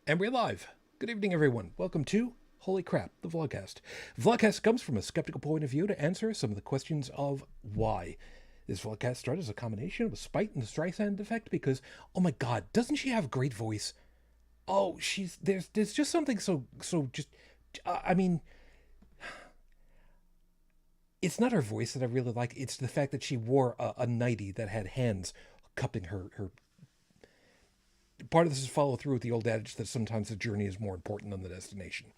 And we're live. Good evening, everyone. Welcome to Holy Crap, the Vlogcast. Vlogcast comes from a skeptical point of view to answer some of the questions of why. This vlogcast started as a combination of a spite and the Streisand effect because, oh my god, doesn't she have a great voice? Oh, there's just something I mean, it's not her voice that I really like. It's the fact that she wore a nightie that had hands cupping her. Part of this is follow through with the old adage that sometimes the journey is more important than the destination.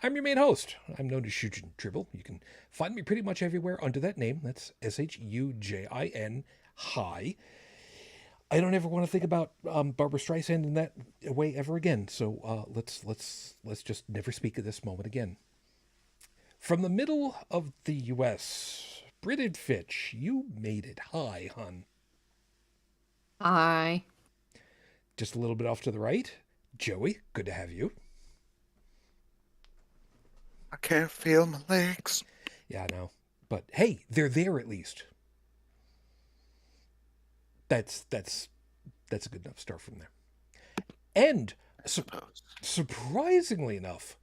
I'm your main host. I'm known as Shujin Tribble. You can find me pretty much everywhere under that name. That's Shujin. Hi. I don't ever want to think about Barbara Streisand in that way ever again. So let's just never speak of this moment again. From the middle of the U.S., Brigid Fitch, you made it. Hi, hon. Hi. Just a little bit off to the right, Joey, good to have you. I can't feel my legs. Yeah, I know. But hey, they're there at least. That's a good enough start from there. And surprisingly enough,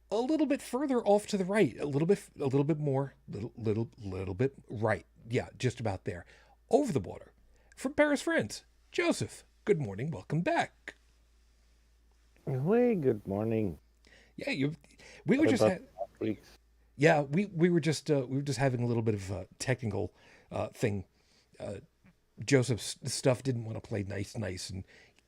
a little bit further off to the right, a little bit more, little bit right. Yeah, just about there. Over the water. From Paris, France, Joseph. Good morning. Welcome back. Hey, good morning. Yeah, we were just yeah, we were just having a little bit of a technical thing. Joseph's stuff didn't want to play nice, and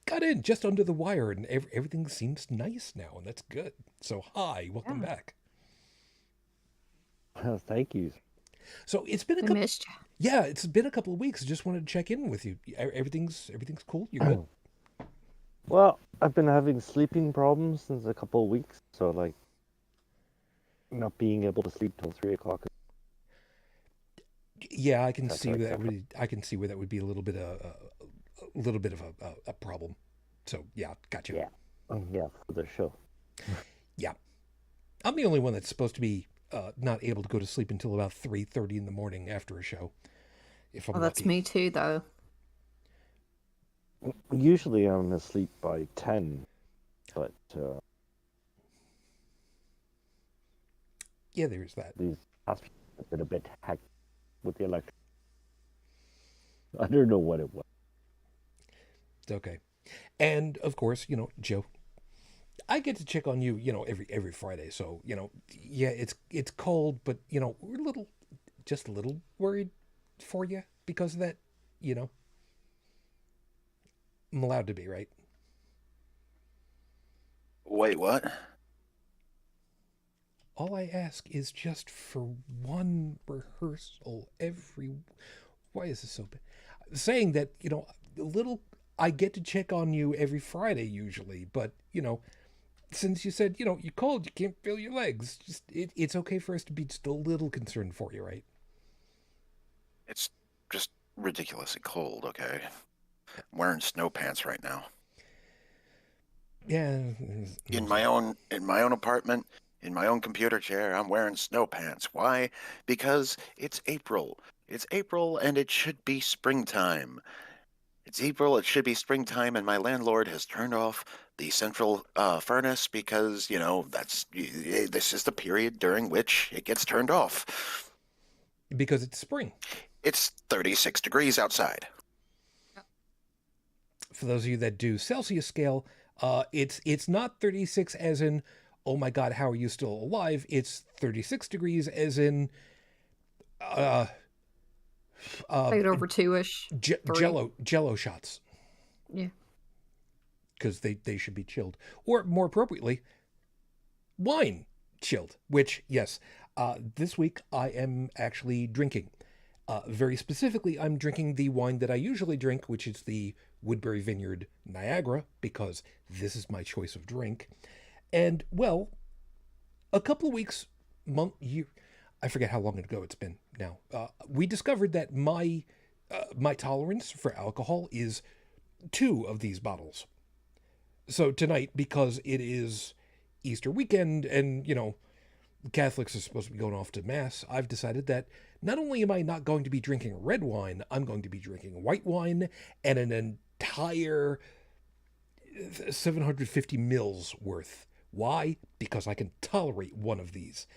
got in just under the wire, and everything seems nice now, and that's good. So hi, welcome back. Thank you. So it's been it's been a couple of weeks. I just wanted to check in with you. Everything's cool. You're good. Well, I've been having sleeping problems since a couple of weeks, so like not being able to sleep till 3 o'clock. Yeah, I can see that. I can see where that would be a little bit of a problem. So yeah, gotcha. Yeah, yeah, for the show. Yeah, I'm the only one that's supposed to be not able to go to sleep until about 3:30 in the morning after a show. If I'm that's lucky. me too, though. Usually I'm asleep by 10, but yeah, there's that. These hospitals have been a bit hacked with the election. I don't know what it was. It's okay. And of course, Joe, I get to check on you, every Friday. So, yeah, it's cold, but we're just a little worried for you because of that, I'm allowed to be, right? Wait, what? All I ask is just for one rehearsal why is this so bad? Saying that, I get to check on you every Friday usually, but, since you said, you're cold, you can't feel your legs, it's okay for us to be just a little concerned for you, right? It's just ridiculously cold, okay? I'm wearing snow pants right now. Yeah. In my own apartment, in my own computer chair, I'm wearing snow pants. Why? Because it's April. It's April and it should be springtime. It's April, it should be springtime, and my landlord has turned off the central furnace because, this is the period during which it gets turned off. Because it's spring. It's 36 degrees outside. For those of you that do Celsius scale, it's not 36 as in, oh my god, how are you still alive? It's 36 degrees as in over 2-ish. Jello shots. Yeah. Because they should be chilled. Or more appropriately, wine chilled. Which, yes, this week I am actually drinking. Very specifically, I'm drinking the wine that I usually drink, which is the Woodbury Vineyard Niagara, because this is my choice of drink. And, well, a couple of weeks, year, I forget how long ago it's been now, we discovered that my tolerance for alcohol is 2 of these bottles. So tonight, because it is Easter weekend and, Catholics are supposed to be going off to Mass, I've decided that not only am I not going to be drinking red wine, I'm going to be drinking white wine and an entire 750 mils worth. Why? Because I can tolerate one of these.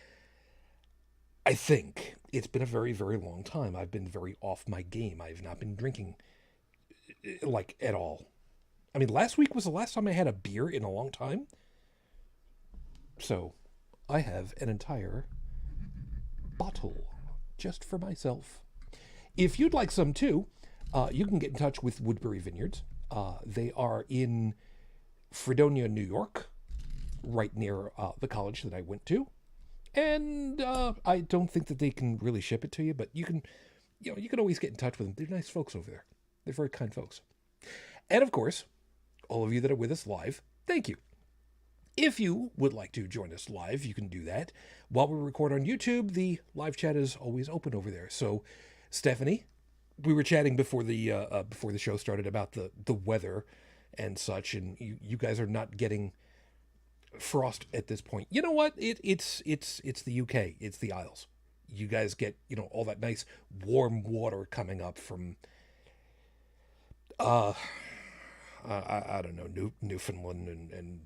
I think it's been a very, very long time. I've been very off my game. I've not been drinking, like, at all. I mean, last week was the last time I had a beer in a long time. So, I have an entire bottle just for myself. If you'd like some too, you can get in touch with Woodbury Vineyards. They are in Fredonia, New York, right near the college that I went to. And I don't think that they can really ship it to you, but you can always get in touch with them. They're nice folks over there. They're very kind folks. And of course, all of you that are with us live, thank you. If you would like to join us live, you can do that. While we record on YouTube, the live chat is always open over there. So, Stephanie, we were chatting before the show started about the weather and such, and you guys are not getting frost at this point. You know what? It's the UK. It's the Isles. You guys get, all that nice warm water coming up from I don't know, Newfoundland and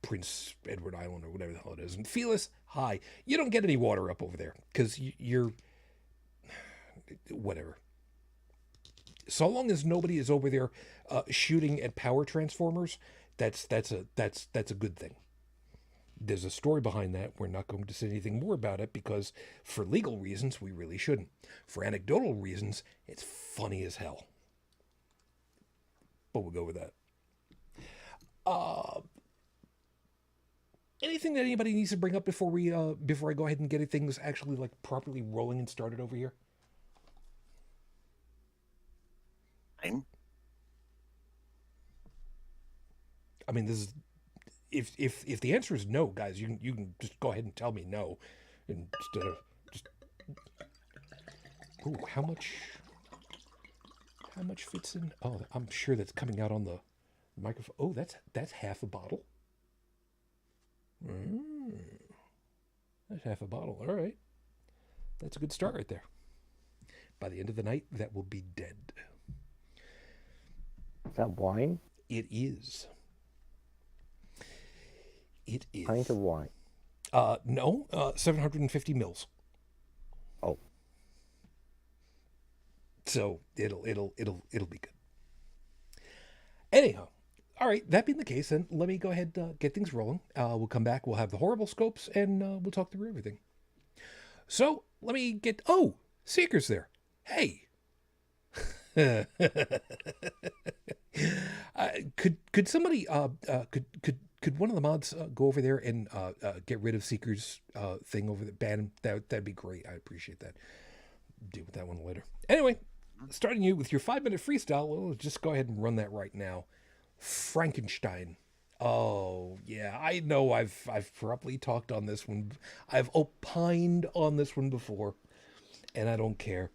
Prince Edward Island or whatever the hell it is. And Felis, hi. You don't get any water up over there because you're whatever. So long as nobody is over there shooting at power transformers, that's a good thing. There's a story behind that. We're not going to say anything more about it because for legal reasons, we really shouldn't. For anecdotal reasons, it's funny as hell. But we'll go with that. Anything that anybody needs to bring up before I go ahead and get things actually like properly rolling and started over here? Fine. I mean, this is if the answer is no, guys, you can just go ahead and tell me no, instead of just. Ooh, how much fits in? Oh, I'm sure that's coming out on the microphone. Oh, that's half a bottle. That's half a bottle. All right, that's a good start right there. By the end of the night, that will be dead. Is that wine? It is. It is. Pint of wine. No, 750 mils. Oh. So it'll be good. Anyhow, all right. That being the case, then let me go ahead get things rolling. We'll come back. We'll have the horrible scopes, and we'll talk through everything. So let me get. Oh, Seeker's there. Hey. Could somebody could one of the mods go over there and get rid of Seeker's thing over the ban? That'd be great. I appreciate that. Deal with that one later. Anyway, starting you with your 5-minute freestyle. We'll just go ahead and run that right now. Frankenstein. Oh yeah, I know. I've probably talked on this one. I've opined on this one before, and I don't care.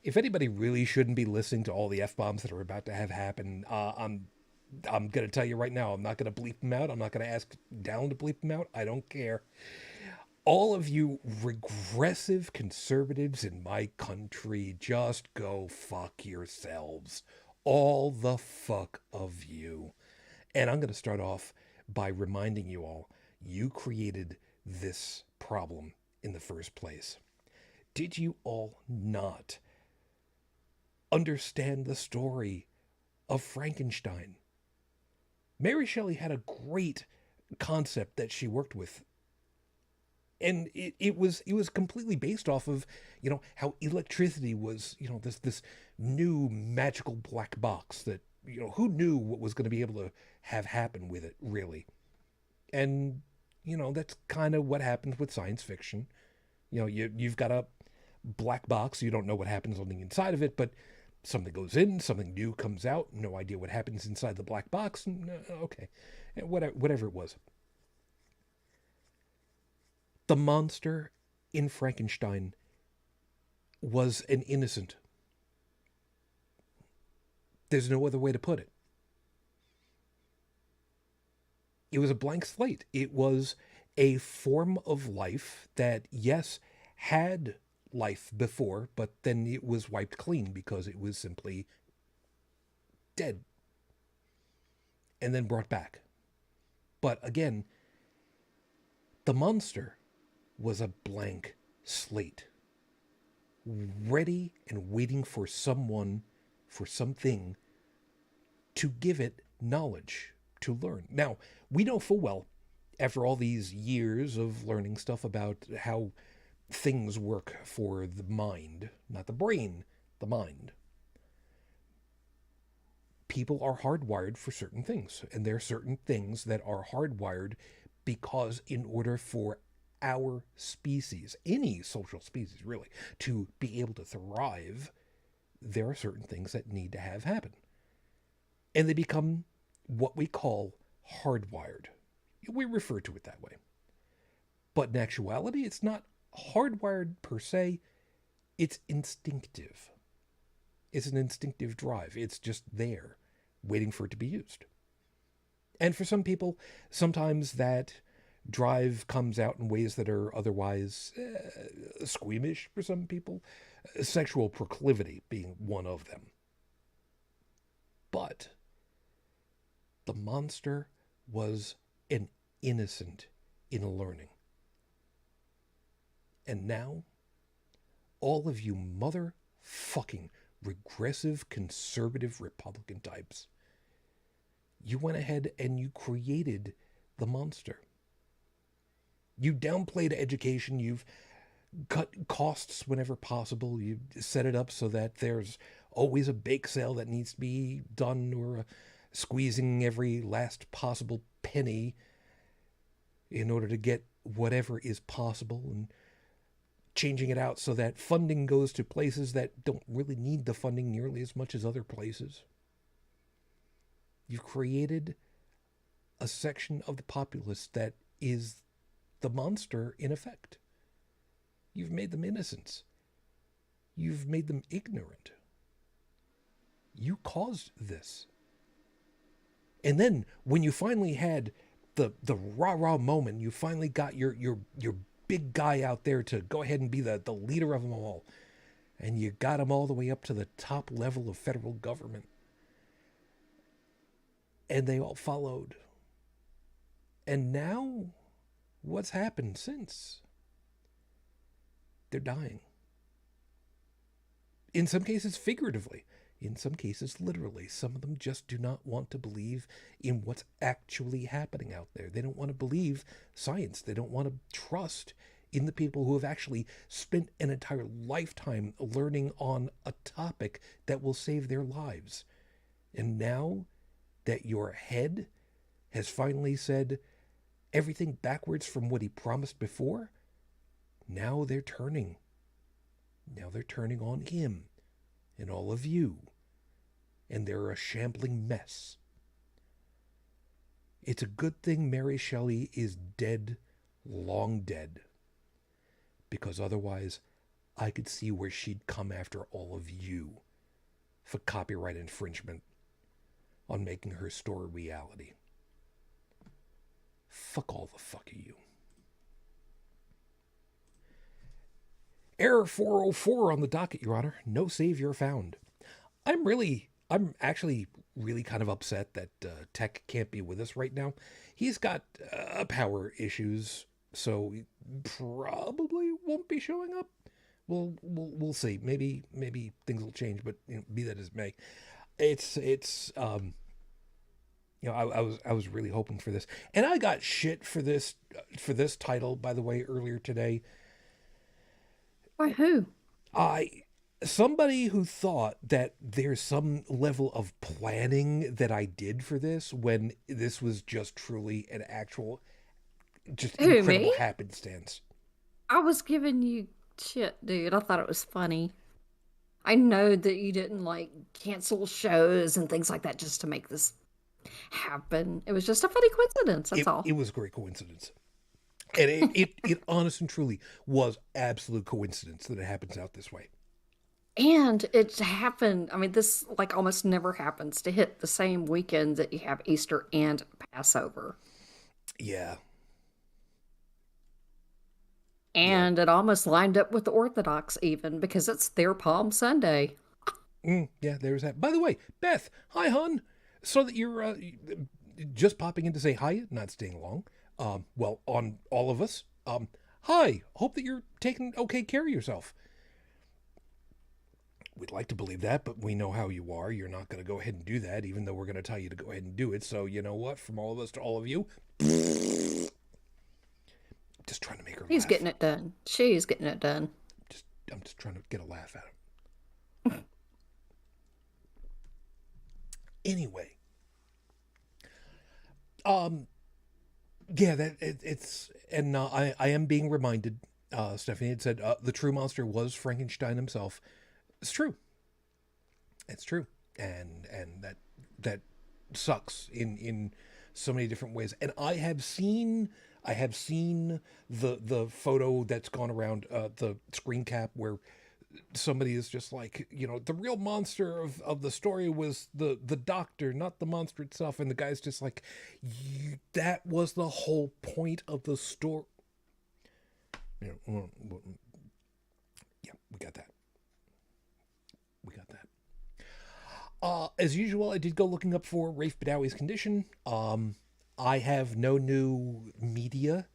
If anybody really shouldn't be listening to all the F-bombs that are about to have happen, I'm going to tell you right now, I'm not going to bleep them out. I'm not going to ask Dalan to bleep them out. I don't care. All of you regressive conservatives in my country, just go fuck yourselves. All the fuck of you. And I'm going to start off by reminding you all, you created this problem in the first place. Did you all not understand the story of Frankenstein? Mary Shelley had a great concept that she worked with. And it was completely based off of, how electricity was, this new magical black box that, who knew what was going to be able to have happen with it, really. And, that's kind of what happens with science fiction. You've got a black box, you don't know what happens on the inside of it, but something goes in, something new comes out, no idea what happens inside the black box, and, okay, whatever it was. The monster in Frankenstein was an innocent. There's no other way to put it. It was a blank slate. It was a form of life that, yes, had life before, but then it was wiped clean because it was simply dead. and then brought back. But again, the monster was a blank slate, ready and waiting for someone, for something, to give it knowledge, to learn. Now, we know full well, after all these years of learning stuff about how things work for the mind, not the brain, the mind, people are hardwired for certain things. And there are certain things that are hardwired because in order for our species, any social species really, to be able to thrive, there are certain things that need to have happen. And they become what we call hardwired. We refer to it that way. But in actuality, it's not hardwired per se. It's instinctive. It's an instinctive drive. It's just there, waiting for it to be used. And for some people, sometimes that drive comes out in ways that are otherwise squeamish for some people, sexual proclivity being one of them. But the monster was an innocent in learning. And now, all of you motherfucking regressive, conservative Republican types, you went ahead and you created the monster. You downplayed education. You've cut costs whenever possible. You set it up so that there's always a bake sale that needs to be done, or squeezing every last possible penny in order to get whatever is possible, and changing it out so that funding goes to places that don't really need the funding nearly as much as other places. You've created a section of the populace that is the monster in effect. You've made them innocents. You've made them ignorant. You caused this. And then when you finally had the rah-rah moment, you finally got your big guy out there to go ahead and be the leader of them all, and you got him all the way up to the top level of federal government, and they all followed. And now, what's happened since? They're dying. In some cases, figuratively. In some cases, literally. Some of them just do not want to believe in what's actually happening out there. They don't want to believe science. They don't want to trust in the people who have actually spent an entire lifetime learning on a topic that will save their lives. And now that your head has finally said everything backwards from what he promised before, now they're turning. Now they're turning on him and all of you. And they're a shambling mess. It's a good thing Mary Shelley is dead, long dead. Because otherwise, I could see where she'd come after all of you for copyright infringement on making her story reality. Fuck all the fuck of you. Error 404 on the docket, Your Honor. No savior found. I'm actually really kind of upset that Tech can't be with us right now. He's got power issues, so he probably won't be showing up. We'll see. Maybe things will change, but be that as it may, it's I was really hoping for this, and I got shit for this title, by the way, earlier today. By who? Somebody who thought that there's some level of planning that I did for this, when this was just truly an actual, just Who, incredible me? happenstance. I was giving you shit, dude. I thought it was funny. I know that you didn't cancel shows and things like that just to make this happen. It was just a funny coincidence. That's all. It was a great coincidence. And it honest and truly was absolute coincidence that it happens out this way. And it happened. I mean, this almost never happens to hit the same weekend that you have Easter and Passover. Yeah. And it almost lined up with the Orthodox even, because it's their Palm Sunday. Yeah, there's that. By the way, Beth, hi, hon. So that you're just popping in to say hi, not staying long. Well, on all of us. Hi, hope that you're taking okay care of yourself. We'd like to believe that, but we know how you are. You're not going to go ahead and do that, even though we're going to tell you to go ahead and do it. So, you know what? From all of us to all of you, just trying to make her He's laugh. getting it done. She's getting it done. I'm just trying to get a laugh out of him. Anyway. Yeah, I am being reminded, Stephanie had said, the true monster was Frankenstein himself. It's true. It's true. And that sucks in so many different ways. And I have seen the photo that's gone around, the screen cap where somebody is just like, the real monster of the story was the doctor, not the monster itself. And the guy's just like, that was the whole point of the story. Yeah, we got that. As usual, I did go looking up for Rafe Badawi's condition. I have no new media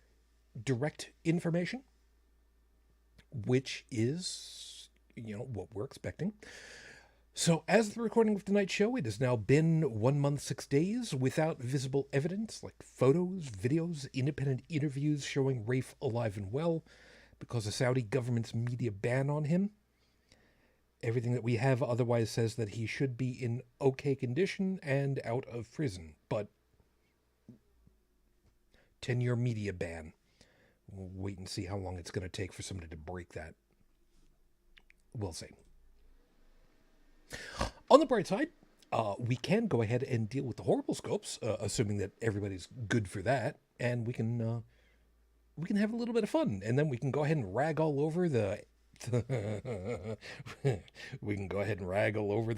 direct information, which is, what we're expecting. So as the recording of tonight's show, it has now been 1 month, 6 days without visible evidence like photos, videos, independent interviews showing Rafe alive and well because of Saudi government's media ban on him. Everything that we have otherwise says that he should be in okay condition and out of prison. But 10-year media ban. We'll wait and see how long it's going to take for somebody to break that. We'll see. On the bright side, we can go ahead and deal with the horrible scopes, assuming that everybody's good for that, and we can have a little bit of fun, and then we can go ahead and rag all over the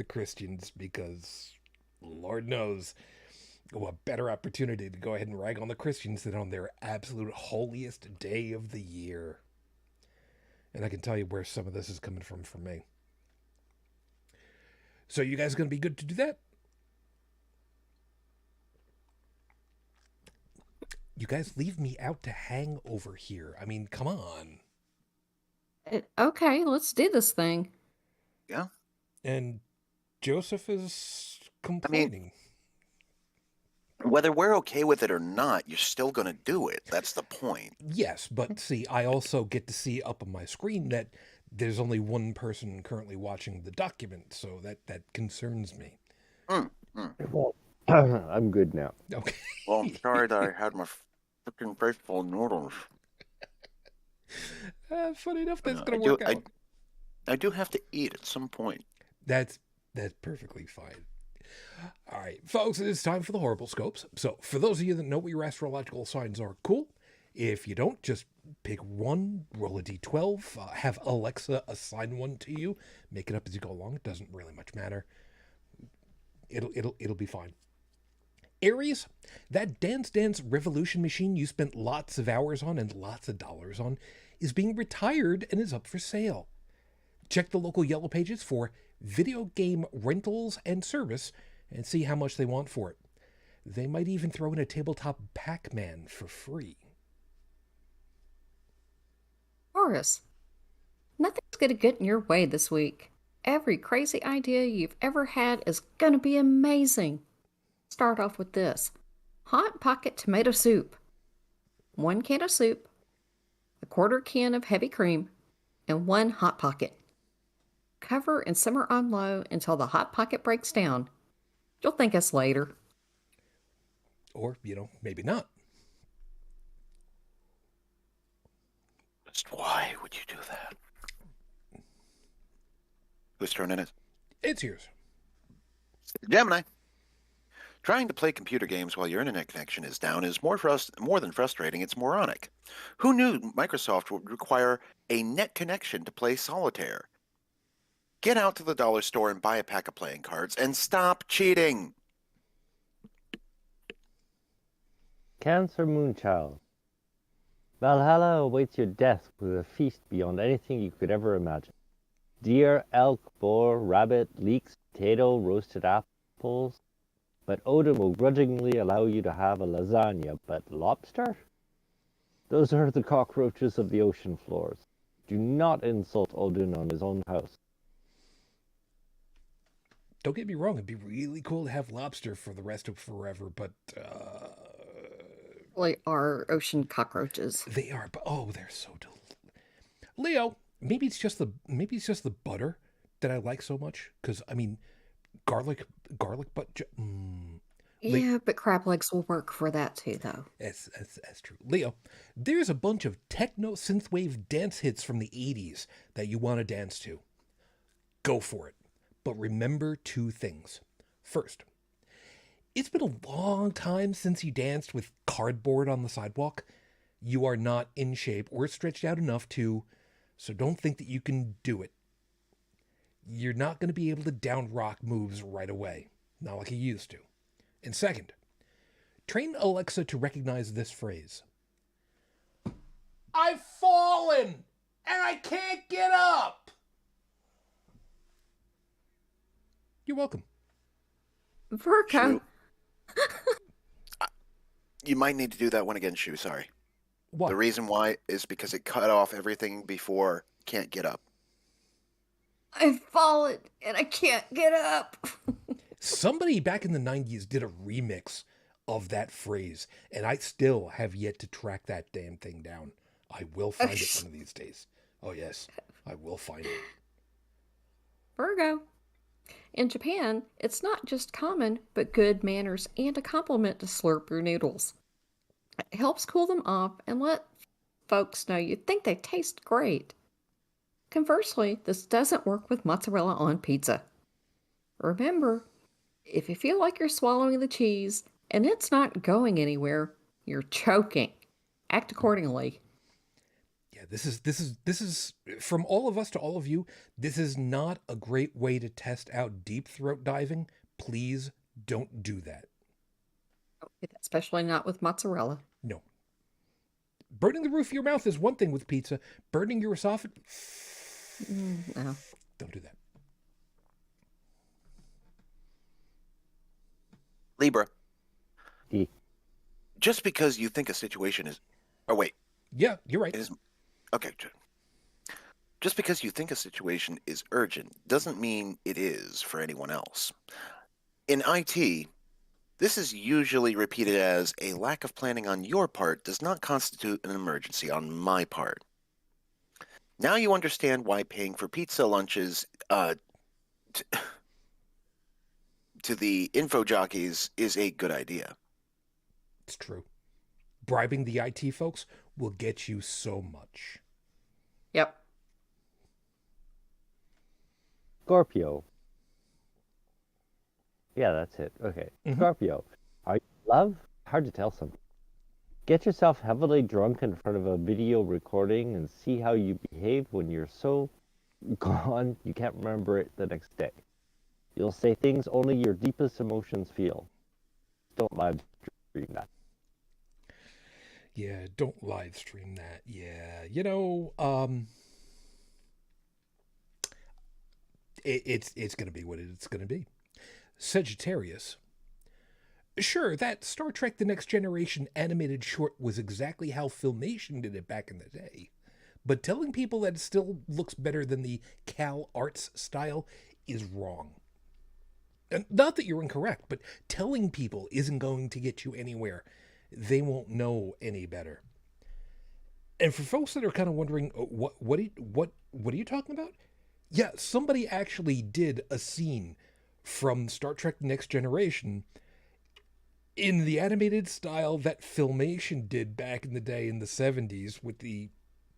Christians, because Lord knows what better opportunity to go ahead and rag on the Christians than on their absolute holiest day of the year. And I can tell you where some of this is coming from for me. So you guys going to be good to do that? You guys leave me out to hang over here. I mean, come on. Okay, let's do this thing. Yeah. And Joseph is complaining. Whether we're okay with it or not, you're still going to do it. That's the point. Yes, but see, I also get to see up on my screen that there's only one person currently watching the document, so that concerns me. Well, I'm good now. Okay. Well, I'm sorry that I had my freaking face full of noodles. Funny enough, that's going to work out. I do have to eat at some point. That's perfectly fine. All right, folks, it is time for the horrible scopes. So for those of you that know what your astrological signs are, cool. If you don't, just pick one, roll a d12, have Alexa assign one to you. Make it up as you go along. It doesn't really much matter. It'll be fine. Aries, that Dance Dance Revolution machine you spent lots of hours on and lots of dollars on is being retired and is up for sale. Check the local Yellow Pages for video game rentals and service and see how much they want for it. They might even throw in a tabletop Pac-Man for free. Taurus, nothing's going to get in your way this week. Every crazy idea you've ever had is going to be amazing. Start off with this. Hot Pocket tomato soup. 1 can of soup, 1/4 can of heavy cream, and 1 Hot Pocket. Cover and simmer on low until the Hot Pocket breaks down. You'll thank us later. Or, maybe not. Just why would you do that? Whose turn it is? It's yours. Gemini. Trying to play computer games while your internet connection is down is more than frustrating, it's moronic. Who knew Microsoft would require a net connection to play solitaire? Get out to the dollar store and buy a pack of playing cards and stop cheating. Cancer Moonchild. Valhalla awaits your death with a feast beyond anything you could ever imagine. Deer, elk, boar, rabbit, leeks, potato, roasted apples. but Odin will grudgingly allow you to have a lasagna. But lobster? Those are the cockroaches of the ocean floors. Do not insult Odin on his own house. Don't get me wrong, it'd be really cool to have lobster for the rest of forever, but Like our ocean cockroaches. they are. Oh, they're so Leo, maybe it's just the butter that I like so much. Because I mean, garlic butter. Yeah, but crab legs will work for that too, though. That's true. Leo, there's a bunch of techno synthwave dance hits from the 80s that you want to dance to. Go for it. But remember two things. First, it's been a long time since you danced with cardboard on the sidewalk. You are not in shape or stretched out enough to, so don't think that you can do it. You're not going to be able to down rock moves right away. Not like you used to. And second, train Alexa to recognize this phrase. I've fallen and I can't get up. You're welcome. Virgo. Shu, you might need to do that one again, Shu. Sorry. What? The reason why is because it cut off everything before can't get up. I've fallen and I can't get up. Somebody back in the 90s did a remix of that phrase, and I still have yet to track that damn thing down. I will find it one of these days. Oh, yes, I will find it. Virgo. In Japan, it's not just common, but good manners and a compliment to slurp your noodles. It helps cool them off and let folks know you think they taste great. Conversely, this doesn't work with mozzarella on pizza. Remember, if you feel like you're swallowing the cheese and it's not going anywhere, you're choking. Act accordingly. Yeah, this is from all of us to all of you. This is not a great way to test out deep throat diving. Please don't do that. Especially not with mozzarella. No. Burning the roof of your mouth is one thing with pizza. Burning your esophagus. No. Don't do that. Libra. E. Just because you think a situation is... Oh, wait. Yeah, you're right. Is okay. Just because you think a situation is urgent doesn't mean it is for anyone else. In IT, this is usually repeated as a lack of planning on your part does not constitute an emergency on my part. Now you understand why paying for pizza lunches to the info jockeys is a good idea. It's true. Bribing the IT folks will get you so much. Yep. Scorpio. Yeah, that's it. Okay. Scorpio. Are you in love? Hard to tell some. Get yourself heavily drunk in front of a video recording and see how you behave when you're so gone you can't remember it the next day. You'll say things only your deepest emotions feel. Don't live stream that. Yeah, don't live stream that. Yeah, it's going to be what it's going to be. Sagittarius. Sure, that Star Trek The Next Generation animated short was exactly how Filmation did it back in the day. But telling people that it still looks better than the Cal Arts style is wrong. And not that you're incorrect, but telling people isn't going to get you anywhere. They won't know any better. And for folks that are kind of wondering, what are you talking about? Yeah, somebody actually did a scene from Star Trek The Next Generation in the animated style that Filmation did back in the day in the 70s with the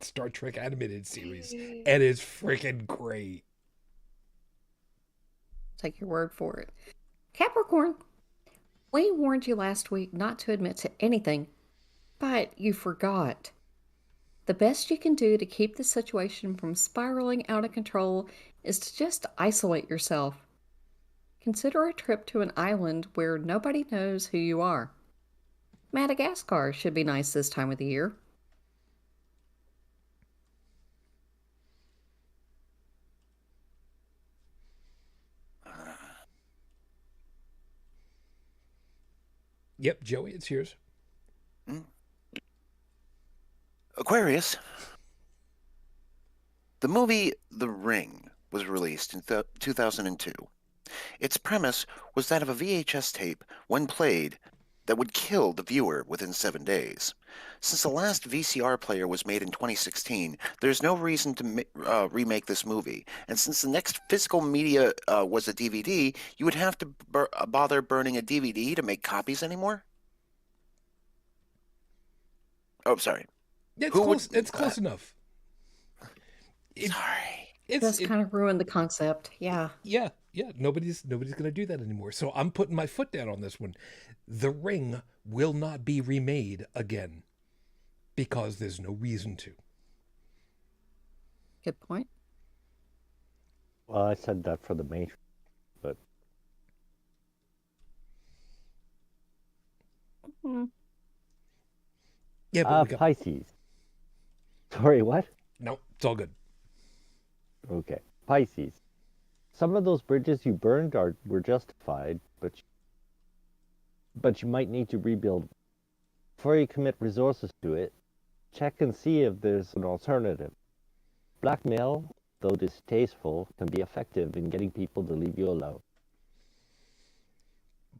Star Trek animated series. And it's freaking great. Take your word for it. Capricorn. We warned you last week not to admit to anything, but you forgot. The best you can do to keep the situation from spiraling out of control is to just isolate yourself. Consider a trip to an island where nobody knows who you are. Madagascar should be nice this time of the year. Yep, Joey, it's yours. Aquarius. The movie The Ring was released in 2002. Its premise was that of a VHS tape, when played, that would kill the viewer within 7 days. Since the last VCR player was made in 2016, there's no reason to remake this movie. And since the next physical media was a DVD, you would have to bother burning a DVD to make copies anymore? Oh, sorry. It's close enough. Sorry. That's kind of ruined the concept. Yeah. Yeah. Nobody's going to do that anymore. So I'm putting my foot down on this one. The Ring will not be remade again because there's no reason to. Good point. Well, I said that for the Matrix, but Yeah, but Pisces. Sorry, what? No, it's all good. Okay, Pisces. Some of those bridges you burned were justified, but you might need to rebuild. Before you commit resources to it, check and see if there's an alternative. Blackmail, though distasteful, can be effective in getting people to leave you alone.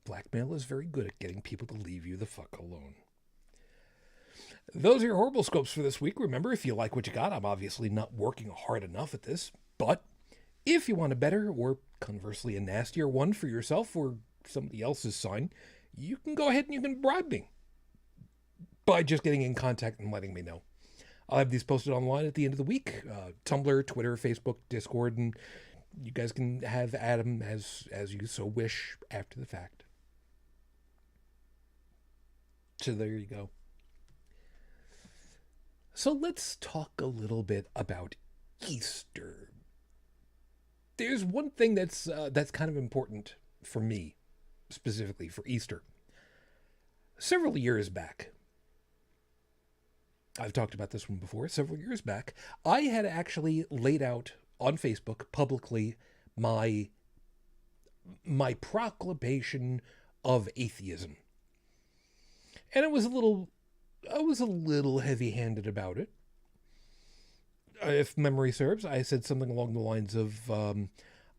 Blackmail is very good at getting people to leave you the fuck alone. Those are your horrible scopes for this week. Remember, if you like what you got, I'm obviously not working hard enough at this, but if you want a better, or conversely a nastier one for yourself or somebody else's sign, you can go ahead and you can bribe me by just getting in contact and letting me know. I'll have these posted online at the end of the week. Tumblr, Twitter, Facebook, Discord, and you guys can have Adam as you so wish after the fact. So there you go. So let's talk a little bit about Easter. There's one thing that's kind of important for me, specifically for Easter. Several years back, I've talked about this one before, several years back, I had actually laid out on Facebook publicly my proclamation of atheism. And I was a little heavy-handed about it. If memory serves, I said something along the lines of,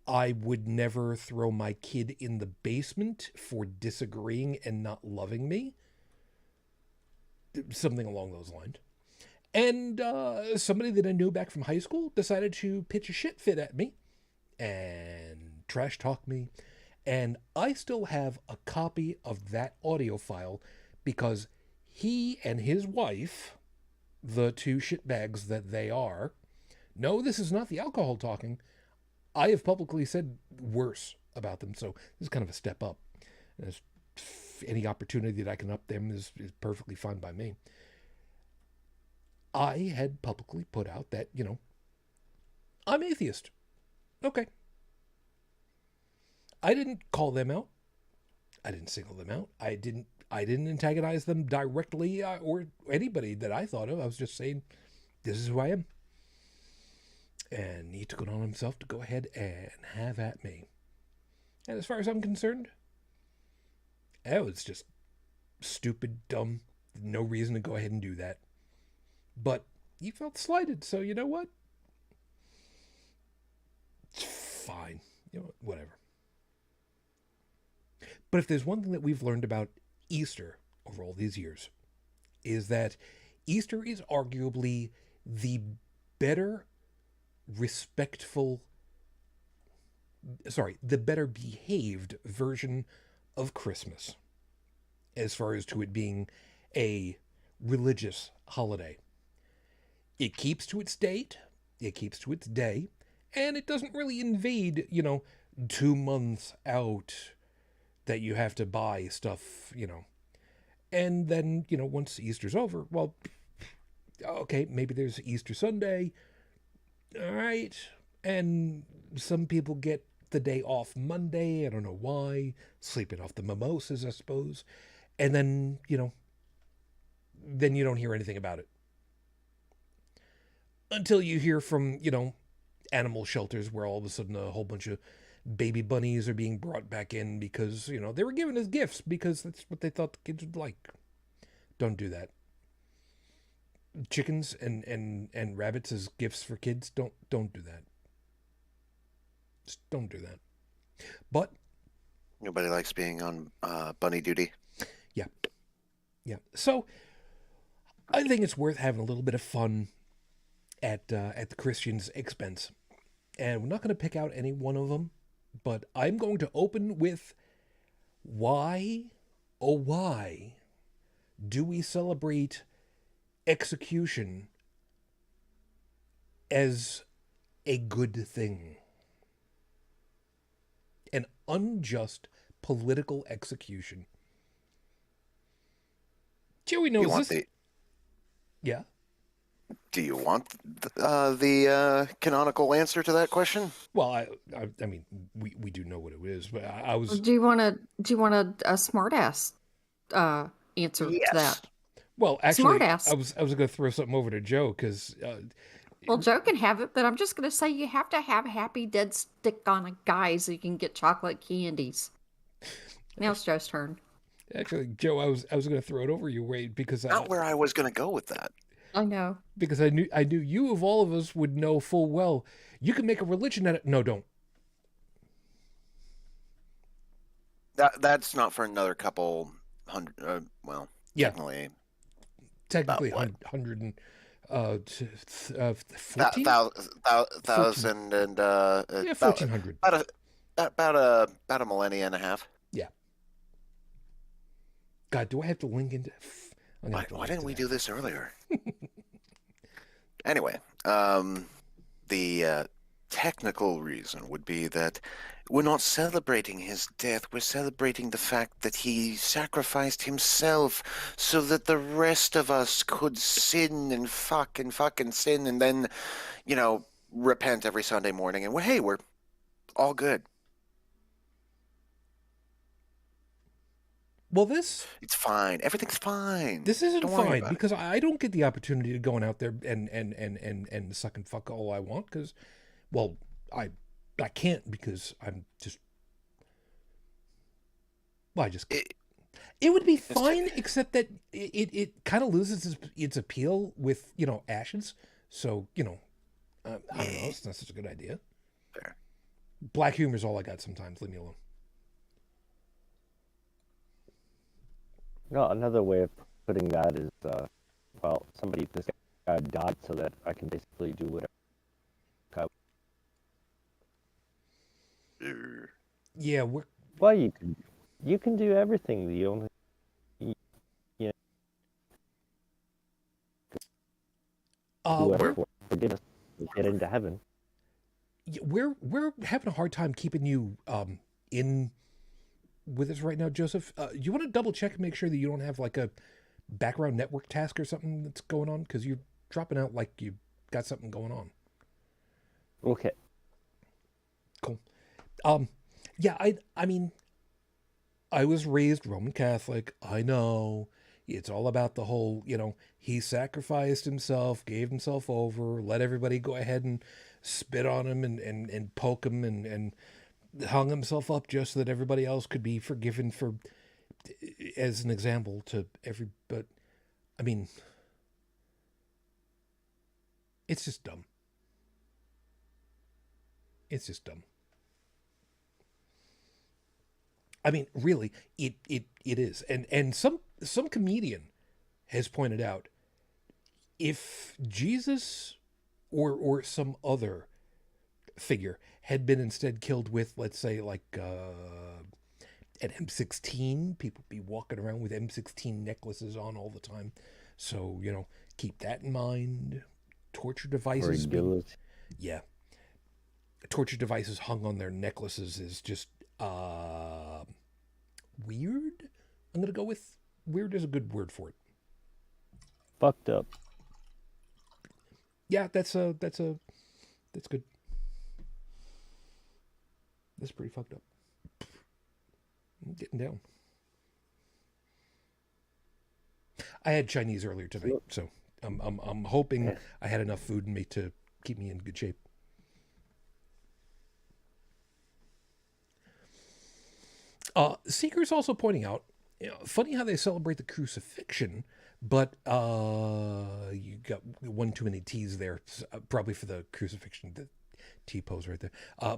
I would never throw my kid in the basement for disagreeing and not loving me. Something along those lines. And somebody that I knew back from high school decided to pitch a shit fit at me and trash talk me. And I still have a copy of that audio file because he and his wife, the two shitbags that they are, no, this is not the alcohol talking. I have publicly said worse about them, so this is kind of a step up. Any opportunity that I can up them is perfectly fine by me. I had publicly put out that, I'm atheist. Okay. I didn't call them out. I didn't single them out. I didn't antagonize them directly or anybody that I thought of. I was just saying, this is who I am. And he took it on himself to go ahead and have at me. And as far as I'm concerned, that was just stupid, dumb, no reason to go ahead and do that. But he felt slighted, so you know what? It's fine. Whatever. But if there's one thing that we've learned about Easter over all these years, is that Easter is arguably the better the better behaved version of Christmas, as far as to it being a religious holiday. It keeps to its date, it keeps to its day, and it doesn't really invade, 2 months out that you have to buy stuff, And then, once Easter's over, well, okay, maybe there's Easter Sunday, all right, and some people get the day off Monday, I don't know why, sleeping off the mimosas, I suppose, and then, then you don't hear anything about it. Until you hear from, animal shelters where all of a sudden a whole bunch of baby bunnies are being brought back in because, they were given as gifts because that's what they thought the kids would like. Don't do that. Chickens and rabbits as gifts for kids, don't do that. Just don't do that. But Nobody likes being on bunny duty. yeah. So I think it's worth having a little bit of fun at the Christians' expense. And we're not going to pick out any one of them, but I'm going to open with why, oh why, do we celebrate execution as a good thing? An unjust political execution. Joey knows this. Yeah. Do you want the canonical answer to that question? Well, I mean, we do know what it is, but I was. Do you want a smart ass answer to that? Well, actually, Smart-ass. I was going to throw something over to Joe because. Well, Joe can have it, but I'm just going to say you have to have a happy dead stick on a guy so you can get chocolate candies. Now it's Joe's turn. Actually, Joe, I was going to throw it over you, Wade, because Not where I was going to go with that. I know. Because I knew you of all of us would know full well you can make a religion out of. No, don't. That's not for another couple hundred. Well, yeah, technically 100 and 14? Thousand and 1400. About a millennia and a half. Yeah. God, do I have to link into? Why didn't we do this earlier? Anyway, the technical reason would be that we're not celebrating his death. We're celebrating the fact that he sacrificed himself so that the rest of us could sin and fucking sin and then, repent every Sunday morning. And we're all good. Well, it's fine. Everything's fine. This isn't fine because I don't get the opportunity to go out there and suck and fuck all I want because, well, I can't because I'm just. Well, I just. It would be fine except that it kind of loses its appeal with ashes. So I don't know. It's not such a good idea. Fair. Black humor is all I got. Sometimes leave me alone. No, another way of putting that is, this guy died so that I can basically do whatever. Yeah, well, you can do everything. The only, forgiveness to get into heaven. We're having a hard time keeping you in with us right now, Joseph. You want to double check and make sure that you don't have like a background network task or something that's going on because you're dropping out like you got something going on. Okay. Cool. Yeah, I mean, I was raised Roman Catholic. I know it's all about the whole, he sacrificed himself, gave himself over, let everybody go ahead and spit on him and poke him and hung himself up just so that everybody else could be forgiven for, as an example to but I mean, it's just dumb. It's just dumb. I mean, really, it is. And some comedian has pointed out if Jesus or some other figure had been instead killed with, let's say, like an M16, people be walking around with M16 necklaces on all the time. So, keep that in mind. Torture devices. Yeah. Torture devices hung on their necklaces is just weird. I'm going to go with weird is a good word for it. Fucked up. Yeah, that's good. That's pretty fucked up. I'm getting down. I had Chinese earlier tonight, so I'm hoping I had enough food in me to keep me in good shape. Seeker's also pointing out, funny how they celebrate the crucifixion, but you got one too many T's there, probably for the crucifixion. The T pose right there.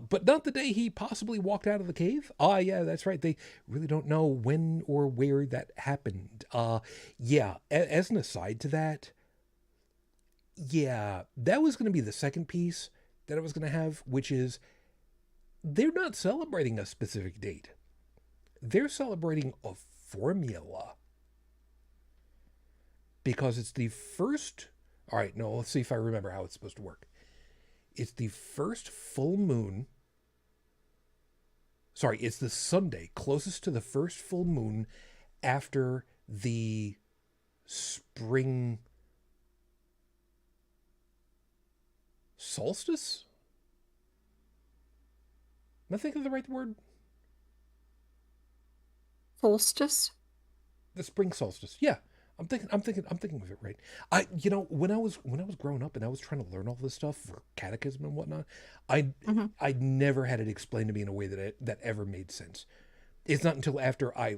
But not the day he possibly walked out of the cave. Yeah, that's right. They really don't know when or where that happened. Yeah, as an aside to that, yeah, that was going to be the second piece that I was going to have, which is they're not celebrating a specific date. They're celebrating a formula. Because it's the first... All right, no, let's see if I remember how it's supposed to work. It's the first full moon... Sorry, it's the Sunday closest to the first full moon after the spring solstice? Am I thinking of the right word? Solstice? The spring solstice. Yeah. I'm thinking of it right. When I was growing up and I was trying to learn all this stuff for catechism and whatnot, I never had it explained to me in a way that ever made sense. It's not until after I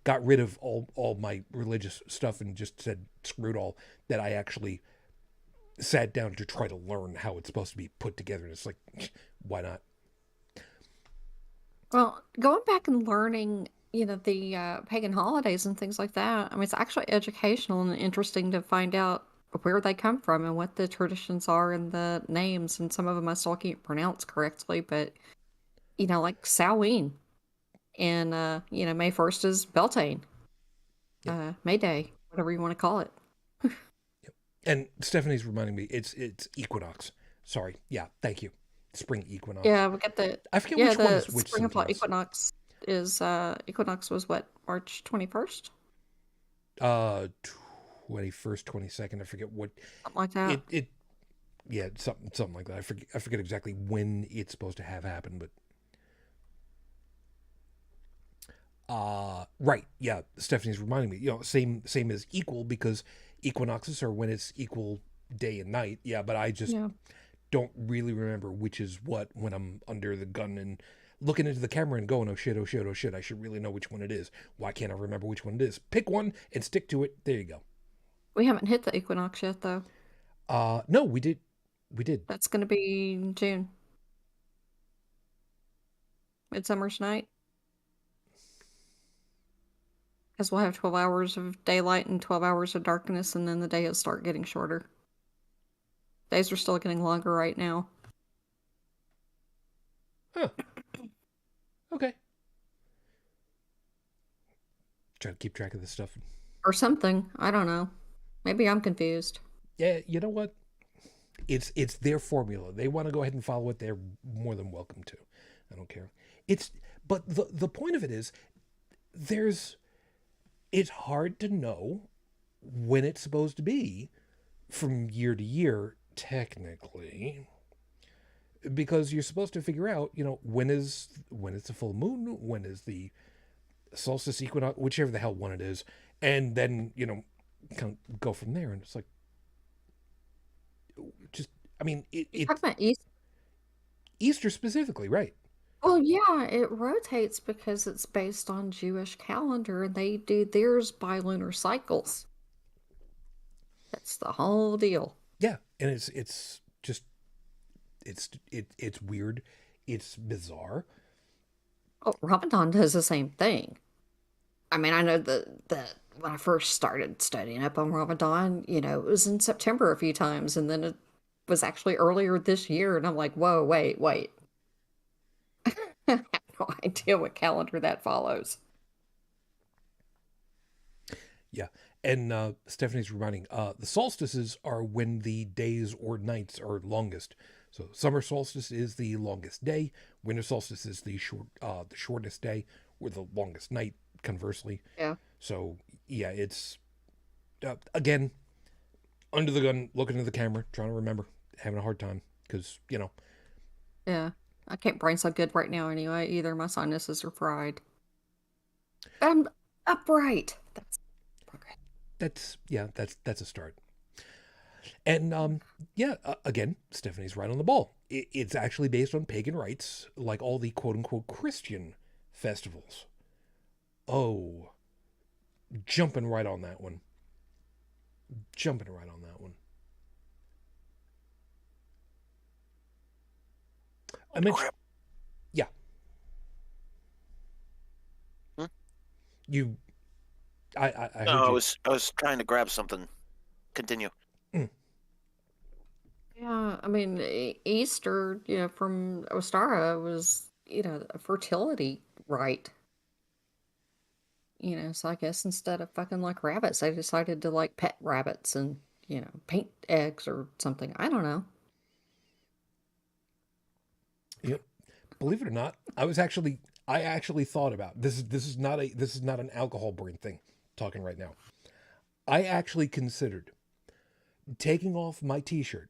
got rid of all my religious stuff and just said screw it all, that I actually sat down to try to learn how it's supposed to be put together. And it's like, why not? Well, going back and learning, the pagan holidays and things like that, I mean, it's actually educational and interesting to find out where they come from and what the traditions are and the names. And some of them I still can't pronounce correctly, but, like Samhain. And, May 1st is Beltane. Yep. May Day, whatever you want to call it. Yep. And Stephanie's reminding me, it's equinox. Sorry. Yeah, thank you. Spring equinox. Yeah, we got I forget which one is which. Spring equinox is equinox was what, March 21st? 21st, 22nd. I forget what. Something like that. Yeah, something like that. I forget exactly when it's supposed to have happened, but. Right. Yeah, Stephanie's reminding me. Same as equal, because equinoxes are when it's equal day and night. Yeah, but I just don't really remember which is what when I'm under the gun and looking into the camera and going, oh shit, I should really know which one it is. Why can't I remember which one it is? Pick one and stick to it. There you go. We haven't hit the equinox yet, though. No, we did. That's going to be in June. Midsummer's Night. Because we'll have 12 hours of daylight and 12 hours of darkness, and then the day will start getting shorter. Days are still getting longer right now. Huh. Okay. Try to keep track of this stuff. Or something. I don't know. Maybe I'm confused. Yeah, you know what? It's their formula. They want to go ahead and follow it. They're more than welcome to. I don't care. But the point of it is, it's hard to know when it's supposed to be from year to year, technically, because you're supposed to figure out, when it's the full moon, when is the solstice, equinox, whichever the hell one it is, and then, kind of go from there. And it's like, Talking about Easter. Easter specifically, right? Well, yeah, it rotates because it's based on Jewish calendar, and they do theirs by lunar cycles. That's the whole deal. Yeah, and it's weird. It's bizarre. Oh, Ramadan does the same thing. I mean, I know that when I first started studying up on Ramadan, it was in September a few times, and then it was actually earlier this year, and I'm like, whoa, wait. I have no idea what calendar that follows. Yeah, and Stephanie's reminding, the solstices are when the days or nights are longest. So summer solstice is the longest day, winter solstice is the shortest day, or the longest night, conversely. Yeah. So, yeah, it's, again, under the gun, looking at the camera, trying to remember, having a hard time, because, Yeah. I can't brain so good right now anyway, either. My sinuses are fried. But I'm upright. That's progress. That's a start. And again, Stephanie's right on the ball. It's actually based on pagan rites, like all the quote-unquote Christian festivals. Oh, jumping right on that one. Jumping right on that one. I mentioned... Yeah. Hmm? You... I heard No, you. I was trying to grab something. Continue. Yeah, I mean, Easter, from Ostara was, a fertility rite. So I guess instead of fucking like rabbits, they decided to like pet rabbits and, paint eggs or something. I don't know. Yep. Believe it or not, I actually thought about this. This is not an alcohol brain thing. Talking right now, I actually considered taking off my T-shirt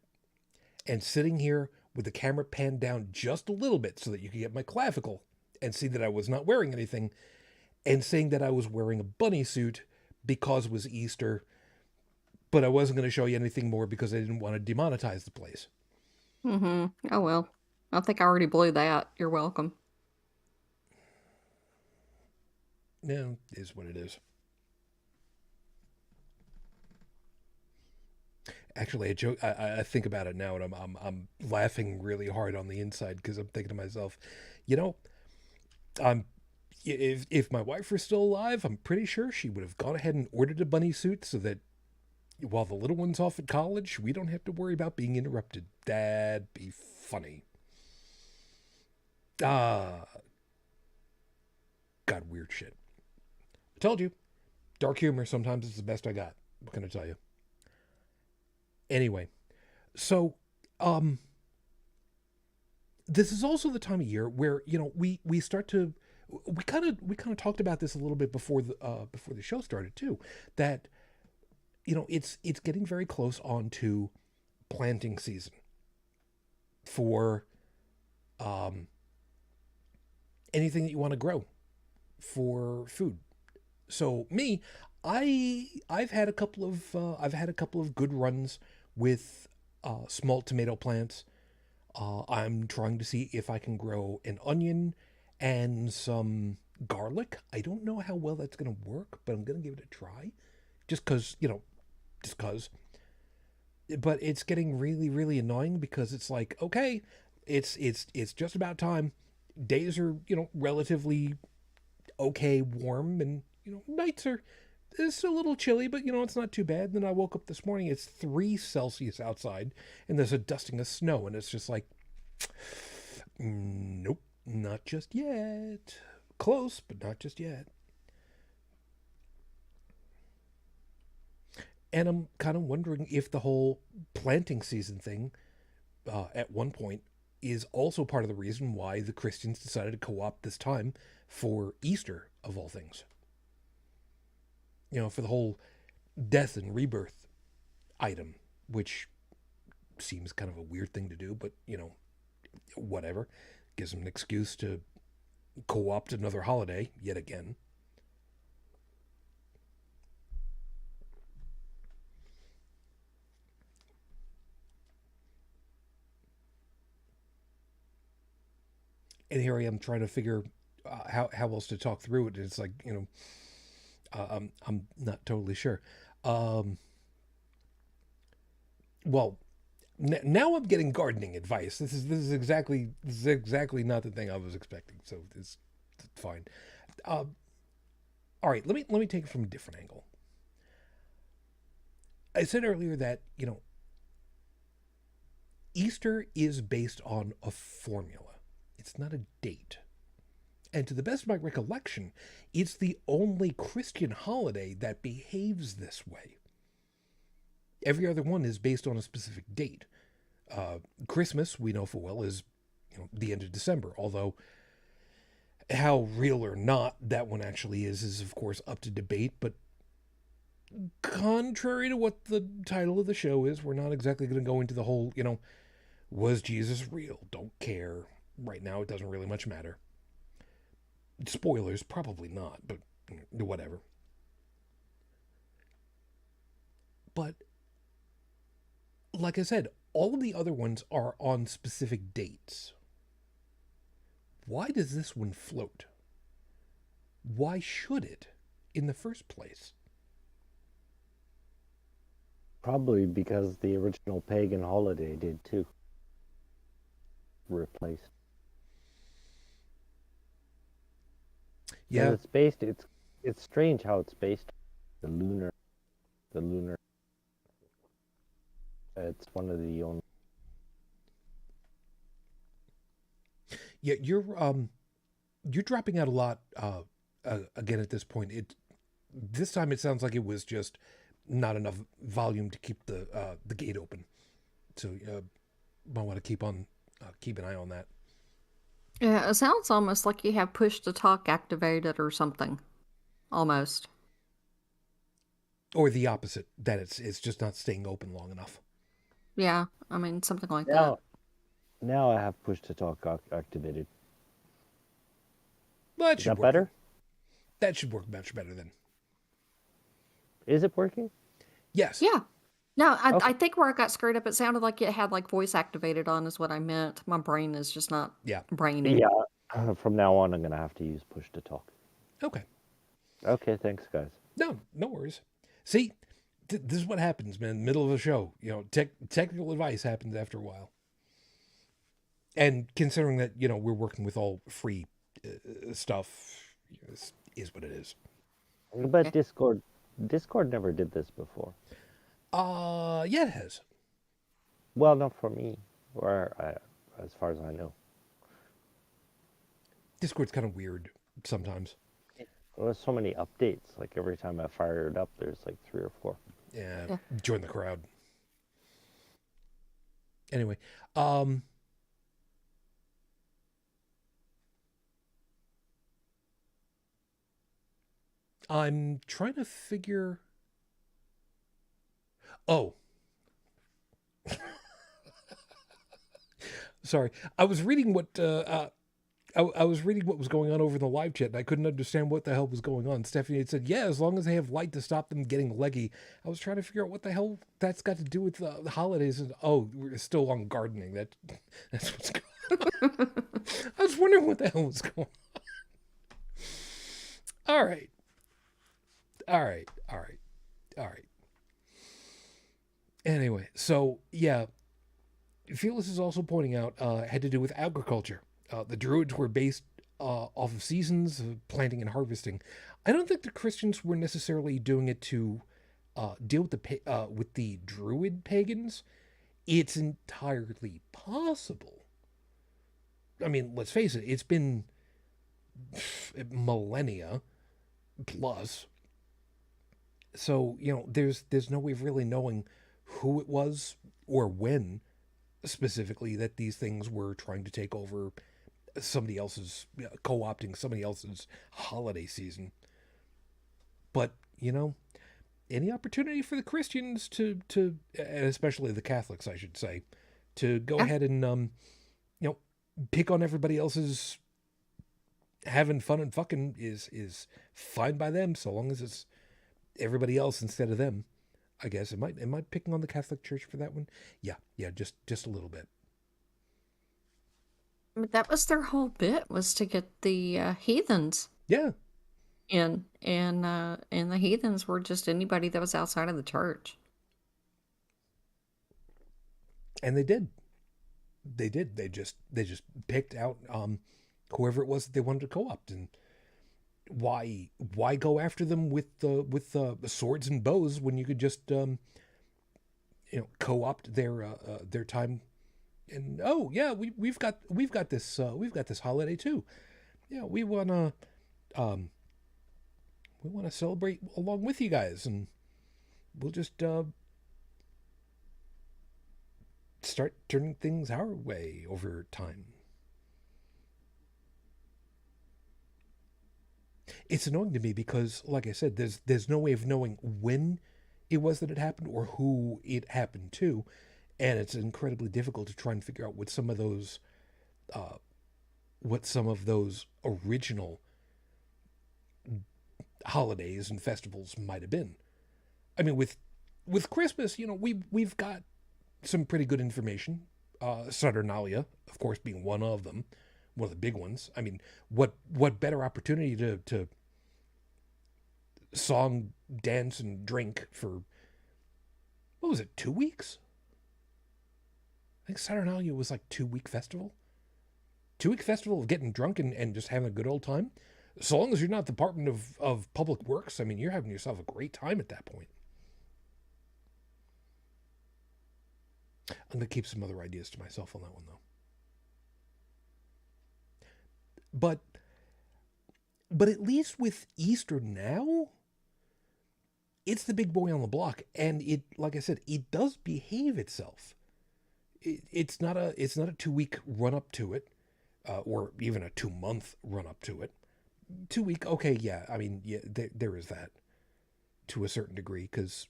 and sitting here with the camera panned down just a little bit so that you could get my clavicle and see that I was not wearing anything, and saying that I was wearing a bunny suit because it was Easter, but I wasn't going to show you anything more because I didn't want to demonetize the place. Mm-hmm. Oh, well. I think I already blew that. You're welcome. No, it is what it is. Actually, I think about it now, and I'm laughing really hard on the inside because I'm thinking to myself, if my wife were still alive, I'm pretty sure she would have gone ahead and ordered a bunny suit so that while the little one's off at college, we don't have to worry about being interrupted. That'd be funny. God, weird shit. I told you, dark humor sometimes is the best I got. What can I tell you? Anyway, so this is also the time of year where we start to we kind of talked about this a little bit before the show started too, that it's getting very close on to planting season for anything that you want to grow for food. So me, I've had a couple of good runs with small tomato plants. I'm trying to see if I can grow an onion and some garlic. I don't know how well that's going to work, but I'm going to give it a try, just because. But it's getting really, really annoying because it's like, okay, it's just about time. Days are relatively okay warm, and nights are, it's a little chilly, but it's not too bad. Then I woke up this morning, it's 3 Celsius outside, and there's a dusting of snow, and it's just like, nope, not just yet. Close, but not just yet. And I'm kind of wondering if the whole planting season thing, at one point, is also part of the reason why the Christians decided to co-opt this time for Easter, of all things. For the whole death and rebirth item, which seems kind of a weird thing to do, but, whatever. Gives them an excuse to co-opt another holiday yet again. And here I am trying to figure how else to talk through it. It's like, I'm not totally sure. Well, now I'm getting gardening advice. This is exactly not the thing I was expecting. So it's fine. All right, let me take it from a different angle. I said earlier that Easter is based on a formula. It's not a date. And to the best of my recollection, it's the only Christian holiday that behaves this way. Every other one is based on a specific date. Christmas, we know full well, is the end of December. Although how real or not that one actually is of course up to debate. But contrary to what the title of the show is, we're not exactly going to go into the whole, was Jesus real? Don't care. Right now, it doesn't really much matter. Spoilers, probably not, but whatever. But like I said, all of the other ones are on specific dates. Why does this one float? Why should it in the first place? Probably because the original pagan holiday did too. Replaced. Yeah. It's based. It's strange how it's based. The lunar. It's one of the only. Yeah, you're dropping out a lot again at this point. This time it sounds like it was just not enough volume to keep the gate open. So might want to keep an eye on that. Yeah, it sounds almost like you have push to talk activated or something. Almost. Or the opposite, that it's just not staying open long enough. Yeah, I mean, something like that. Now I have push to talk activated. Well, Is that better? That should work much better then. Is it working? Yes. Yeah. No, Okay. I think where I got screwed up, it sounded like it had like voice activated on is what I meant. My brain is just not braining. Yeah. From now on, I'm gonna have to use push to talk. Okay. Okay. Thanks, guys. No worries. See, this is what happens, man. Middle of a show, technical advice happens after a while. And considering that, we're working with all free stuff, is what it is. But Discord never did this before. Yeah, it has. Well, not for me, as far as I know. Discord's kind of weird sometimes. There's so many updates. Like every time I fire it up, there's like 3 or 4. Yeah. Join the crowd. Anyway, I'm trying to figure. Oh. Sorry. I was reading what I was reading what was going on over in the live chat, and I couldn't understand what the hell was going on. Stephanie had said, yeah, as long as they have light to stop them getting leggy. I was trying to figure out what the hell that's got to do with the holidays. And we're still on gardening. That's what's going on. I was wondering what the hell was going on. All right. Anyway, so, yeah. Felix is also pointing out, had to do with agriculture. The Druids were based off of seasons, planting and harvesting. I don't think the Christians were necessarily doing it to deal with the Druid pagans. It's entirely possible. I mean, let's face it, it's been millennia plus. So, there's no way of really knowing who it was or when specifically that these things were trying to take over somebody else's, co-opting somebody else's holiday season. But, any opportunity for the Christians to and especially the Catholics, I should say, to go ahead and, pick on everybody else's having fun and fucking is fine by them, so long as it's everybody else instead of them. I guess. Am I picking on the Catholic Church for that one? Yeah, just a little bit. That was their whole bit, was to get the heathens. Yeah. And the heathens were just anybody that was outside of the church. And they did. They just picked out whoever it was that they wanted to co-opt. And why go after them with swords and bows when you could just co-opt their time? And we've got this holiday too. Yeah, we wanna celebrate along with you guys, and we'll just start turning things our way over time. It's annoying to me because, like I said, there's no way of knowing when it was that it happened or who it happened to, and it's incredibly difficult to try and figure out what some of those original holidays and festivals might have been. I mean, with Christmas, we've got some pretty good information. Saturnalia, of course, being one of them, one of the big ones. I mean, what better opportunity to song, dance, and drink for, what was it, 2 weeks? I think Saturnalia was like 2-week festival. 2-week festival of getting drunk and just having a good old time. So long as you're not the Department of Public Works, I mean, you're having yourself a great time at that point. I'm going to keep some other ideas to myself on that one, though. But at least with Easter now, it's the big boy on the block, and it, like I said, it does behave itself. It's not a 2-week run up to it, or even a 2-month run up to it. 2-week, okay, yeah. I mean, yeah, there is that to a certain degree, because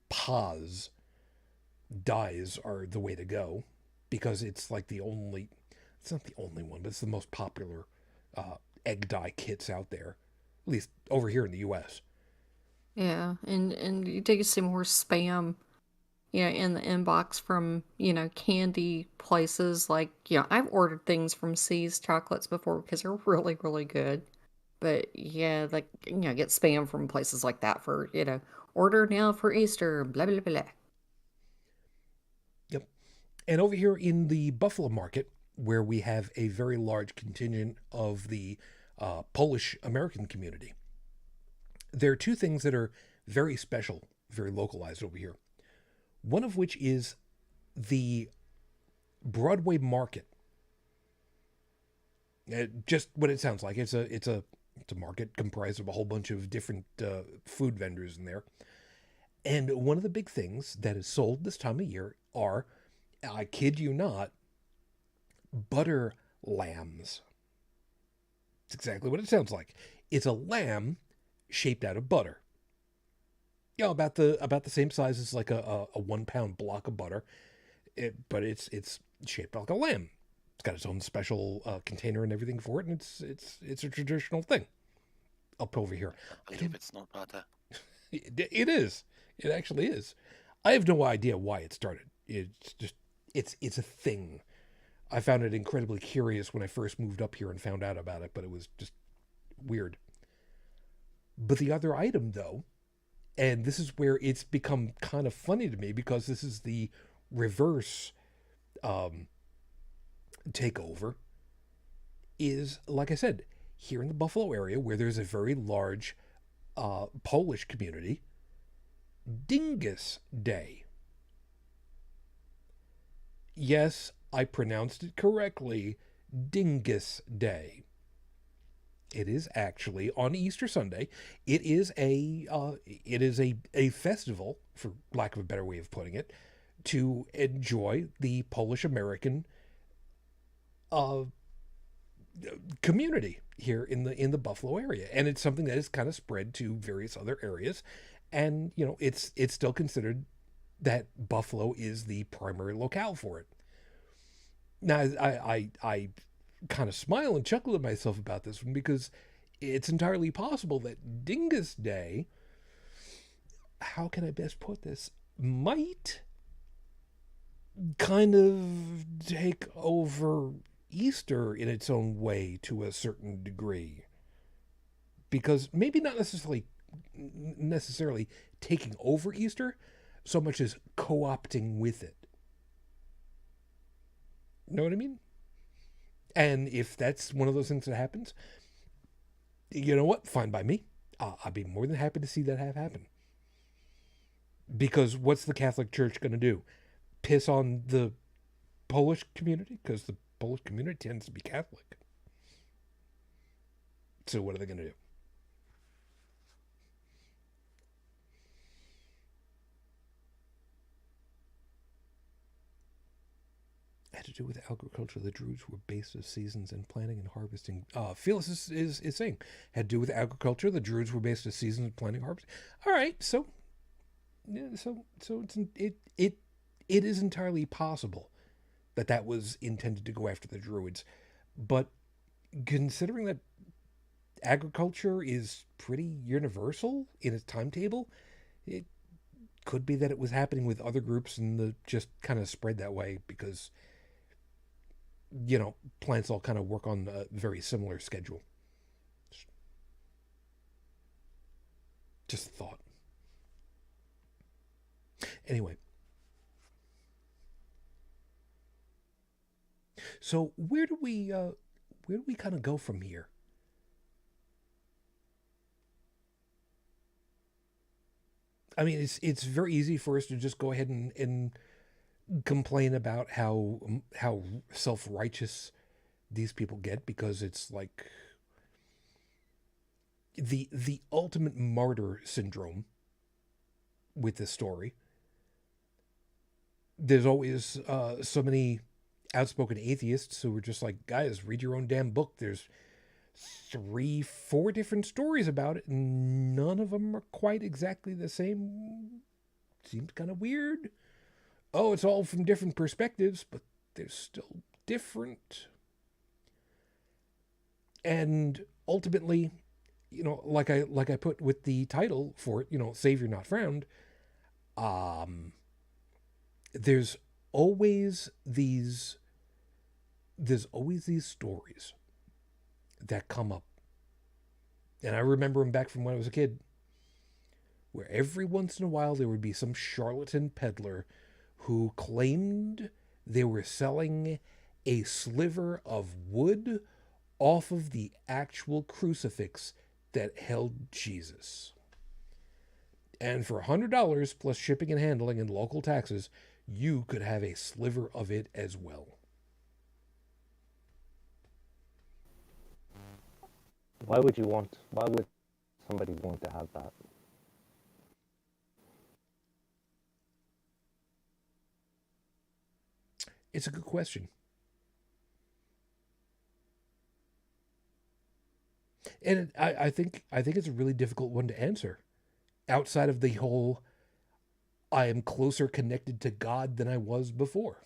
PAAS dyes are the way to go, because it's like it's not the only one, but it's the most popular egg dye kits out there, at least over here in the U.S. Yeah, and you do see more spam, in the inbox from, candy places. Like, I've ordered things from C's Chocolates before because they're really, really good. But yeah, like, get spam from places like that for, order now for Easter, blah, blah, blah. Yep. And over here in the Buffalo market, where we have a very large contingent of the Polish American community, there are two things that are very special, very localized over here. One of which is the Broadway market. Just what it sounds like. It's a market comprised of a whole bunch of different food vendors in there. And one of the big things that is sold this time of year are, I kid you not, butter lambs. It's exactly what it sounds like. It's a lamb shaped out of butter. About the same size as like a 1 pound block of butter, but it's shaped like a lamb. It's got its own special container and everything for it, and it's a traditional thing up over here. I believe it's not butter. It is. It actually is. I have no idea why it started. It's just it's a thing. I found it incredibly curious when I first moved up here and found out about it, but it was just weird. But the other item, though, and this is where it's become kind of funny to me, because this is the reverse takeover, is, like I said, here in the Buffalo area, where there's a very large Polish community, Dingus Day. Yes, I pronounced it correctly, Dingus Day. It is actually on Easter Sunday. It is a festival, for lack of a better way of putting it, to enjoy the Polish American community here in the Buffalo area, and it's something that is kind of spread to various other areas, and it's still considered that Buffalo is the primary locale for it. Now, I kind of smile and chuckle at myself about this one, because it's entirely possible that Dingus Day, how can I best put this, might kind of take over Easter in its own way to a certain degree. Because maybe not necessarily taking over Easter so much as co-opting with it. Know what I mean? And if that's one of those things that happens, you know what? Fine by me. I'd be more than happy to see that happen. Because what's the Catholic Church going to do? Piss on the Polish community? Because the Polish community tends to be Catholic. So what are they going to do? Had to do with agriculture. The Druids were based on seasons and planting and harvesting. Phyllis is saying, had to do with agriculture. The Druids were based on seasons and planting and harvesting. All right, so it is entirely possible that was intended to go after the Druids, but considering that agriculture is pretty universal in its timetable, could be that it was happening with other groups and the just kind of spread that way because, plants all kind of work on a very similar schedule. Just a thought. Anyway. So where do we kind of go from here? I mean, it's very easy for us to just go ahead and complain about how self-righteous these people get, because it's like the ultimate martyr syndrome with this story. There's always so many outspoken atheists who are just like, guys, read your own damn book. There's 3-4 different stories about it, and none of them are quite exactly the same. Seems kind of weird. Oh, it's all from different perspectives, but they're still different. And ultimately, like I put with the title for it, Savior Not Found, there's always these stories that come up. And I remember them back from when I was a kid, where every once in a while there would be some charlatan peddler who claimed they were selling a sliver of wood off of the actual crucifix that held Jesus. And for $100 plus shipping and handling and local taxes, you could have a sliver of it as well. Why would somebody want to have that? It's a good question. And I think it's a really difficult one to answer. Outside of the whole, I am closer connected to God than I was before,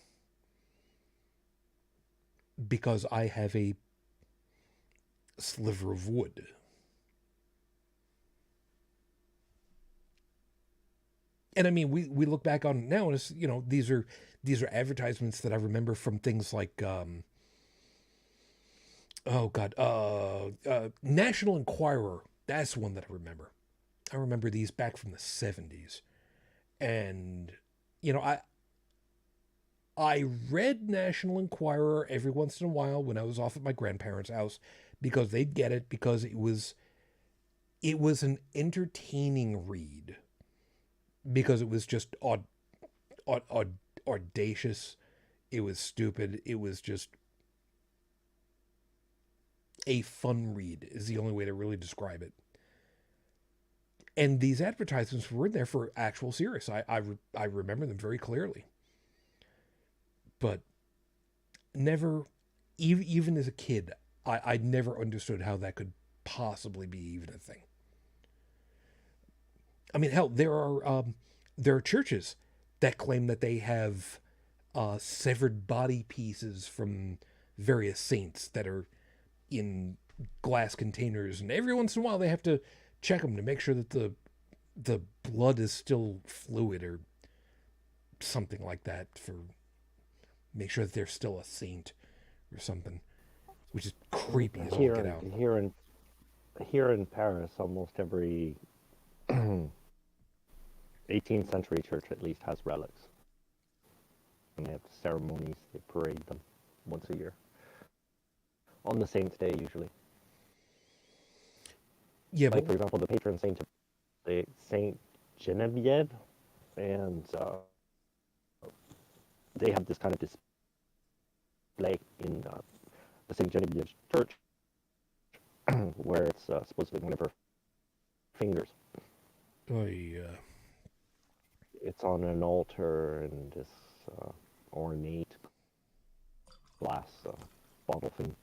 because I have a sliver of wood. And I mean, we look back on it now, and it's, these are advertisements that I remember from things like National Enquirer. That's one that I remember. I remember these back from the 70s. And I read National Enquirer every once in a while when I was off at my grandparents' house, because they'd get it, because it was an entertaining read, because it was just audacious. It was stupid. It was just a fun read is the only way to really describe it. And these advertisements were in there for actual serious. I remember them very clearly. But never, even as a kid, I never understood how that could possibly be even a thing. I mean, hell, there are churches that claim that they have severed body pieces from various saints that are in glass containers, and every once in a while they have to check them to make sure that the blood is still fluid or something like that, for make sure that they're still a saint or something, which is creepy as all get out. Here in Paris, almost every 18th century church at least has relics, and they have ceremonies. They parade them once a year on the Saint's Day usually. Yeah, like, for example, the patron saint, Saint Genevieve, and they have this kind of display in the Saint Genevieve Church, where it's supposedly one of her fingers. Oh yeah. It's on an altar in this ornate glass bottle thing.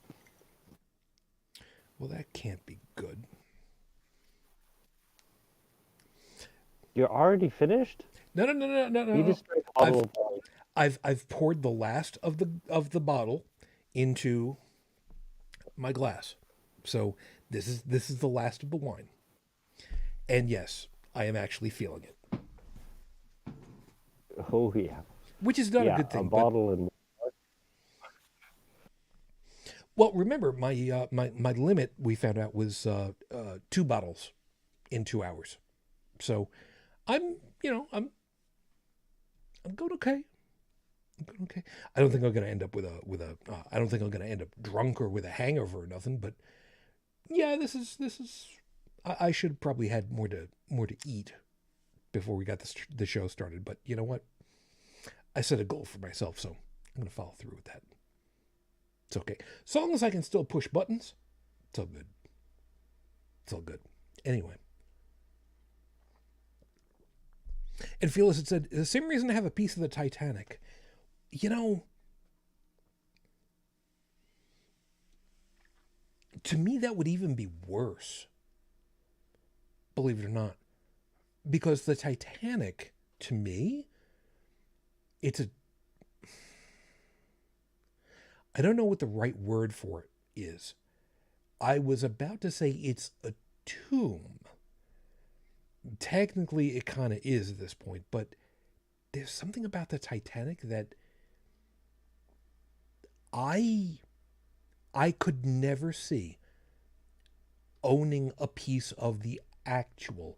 Well, that can't be good. You're already finished? No. You just drank a bottle of wine. I've poured the last of the bottle into my glass. So this is the last of the wine. And yes, I am actually feeling it. Oh yeah. which is not a Yeah, good a thing. But bottle and well, remember my limit we found out was 2 bottles in 2 hours. So I'm I'm going okay. I'm going okay. I don't think I'm gonna end up with a. I don't think I'm gonna end up drunk or with a hangover or nothing. But yeah, this is. I should have probably had more to eat before we got the show started. But you know what? I set a goal for myself, so I'm gonna follow through with that. It's okay. As long as I can still push buttons, it's all good. It's all good. Anyway. And Phyllis had said, the same reason to have a piece of the Titanic. You know, to me, that would even be worse. Believe it or not. Because the Titanic, to me, it's a. I don't know what the right word for it is. I was about to say it's a tomb. Technically, it kind of is at this point, but there's something about the Titanic that I could never see owning a piece of the actual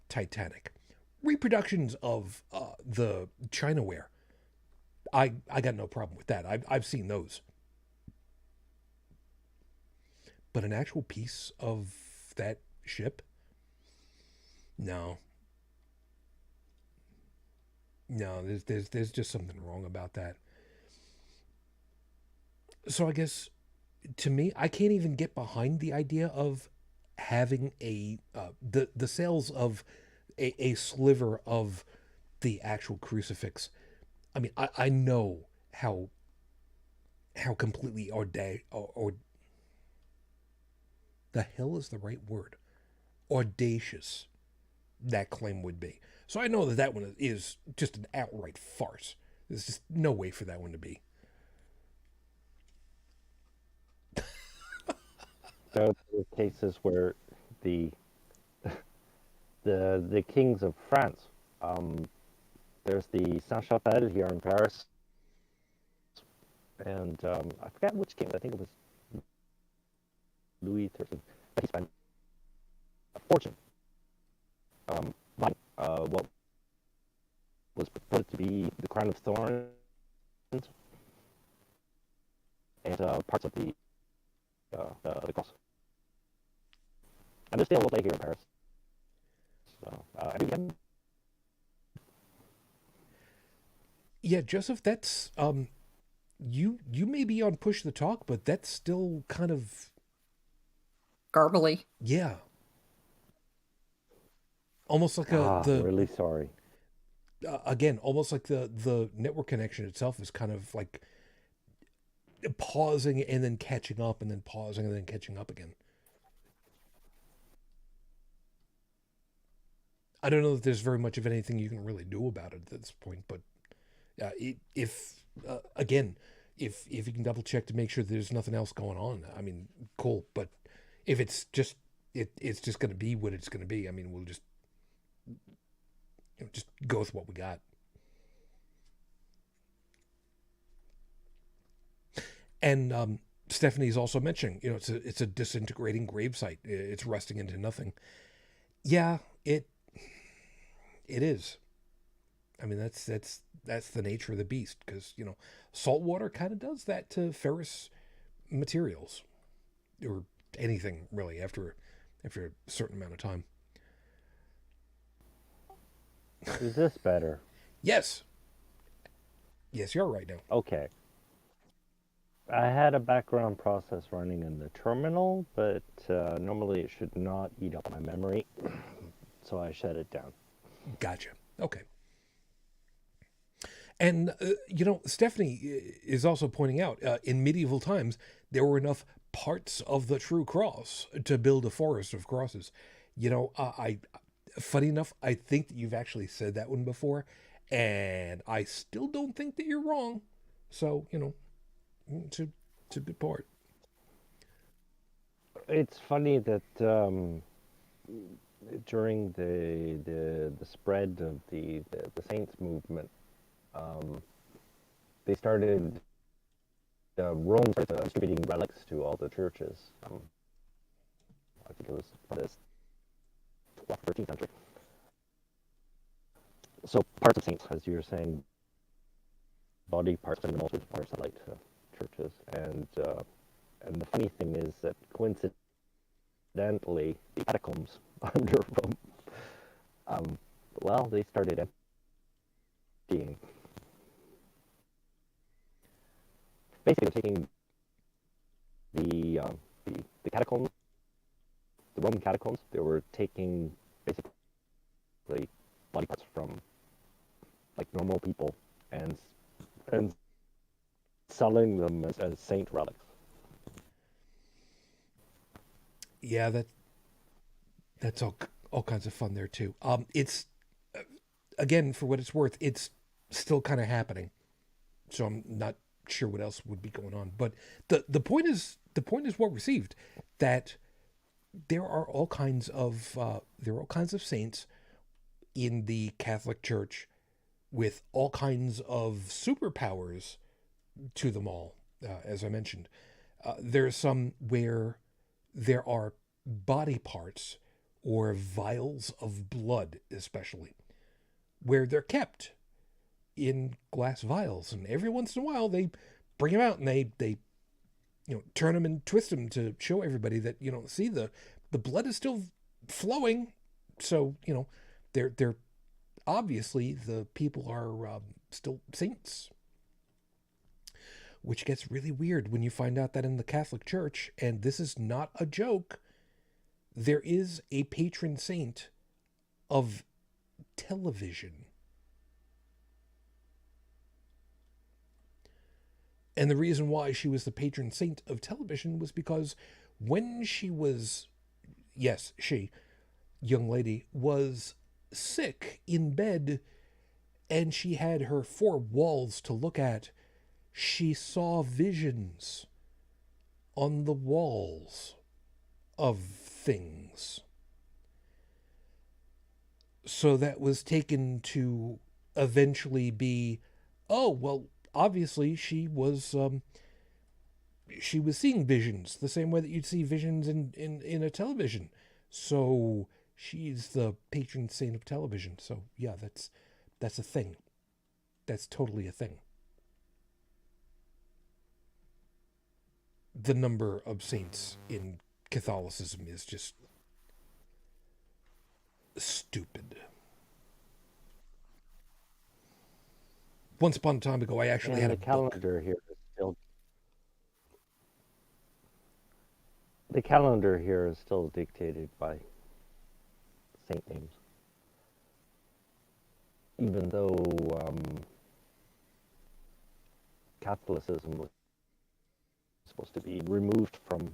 Titanic. Reproductions of the Chinaware, I got no problem with that. I've seen those. But an actual piece of that ship? No. No, there's just something wrong about that. So I guess to me, I can't even get behind the idea of having the sales of a sliver of the actual crucifix. I mean, I know how completely or the hell is the right word, audacious that claim would be. So I know that one is just an outright farce. There's just no way for that one to be. there are cases where the the kings of France. There's the Saint-Chapelle here in Paris, and I forgot which king. I think it was Louis XIII. But he spent a fortune buying what was purported to be the crown of thorns and parts of the cross. And there's still a lake here in Paris. So I do. Yeah, Joseph, that's you may be on Push the Talk, but that's still kind of garbly. Yeah. Almost like really sorry. Again, almost like the network connection itself is kind of like pausing and then catching up and then pausing and then catching up again. I don't know that there's very much of anything you can really do about it at this point, but if you can double check to make sure there's nothing else going on, I mean, cool. But if it's just it's just going to be what it's going to be. I mean, we'll just just go with what we got. And Stephanie's also mentioning, it's a disintegrating gravesite. It's rusting into nothing. Yeah, it is. I mean, that's the nature of the beast, because salt water kind of does that to ferrous materials, or anything really after a certain amount of time. Is this better? Yes, you're right now. Okay. I had a background process running in the terminal, but normally it should not eat up my memory, so I shut it down. Gotcha. Okay. And, Stephanie is also pointing out, in medieval times, there were enough parts of the true cross to build a forest of crosses. Funny enough, I think that you've actually said that one before, and I still don't think that you're wrong. So, it's a good part. It's funny that during the spread of the Saints movement, They started Rome started distributing relics to all the churches. I think it was from the 12th, 13th century. So parts of saints, as you were saying, body parts and most are satellite churches, and the funny thing is that coincidentally, the catacombs under Rome, well, they started emptying. Basically, they're taking the catacombs, the Roman catacombs. They were taking basically body parts from like normal people and selling them as saint relics. Yeah, that's all kinds of fun there too. It's again, for what it's worth, it's still kind of happening. So I'm not sure what else would be going on, but the point is well received, that there are all kinds of saints in the Catholic Church with all kinds of superpowers to them all. As I mentioned, there are some where there are body parts or vials of blood, especially, where they're kept in glass vials, and every once in a while they bring them out and they turn them and twist them to show everybody that see the blood is still flowing. So they're obviously the people are still saints, which gets really weird when you find out that in the Catholic Church, and this is not a joke, there is a patron saint of television. And the reason why she was the patron saint of television was because when she was, yes, she, young lady, was sick in bed and she had her four walls to look at, she saw visions on the walls of things. So that was taken to eventually be, oh, well, obviously she was seeing visions the same way that you'd see visions in a television. So she's the patron saint of television. So yeah, that's a thing. That's totally a thing. The number of saints in Catholicism is just stupid. Once upon a time ago, I actually had a calendar book. Here is still. The calendar here is still dictated by saint names, even though Catholicism was supposed to be removed from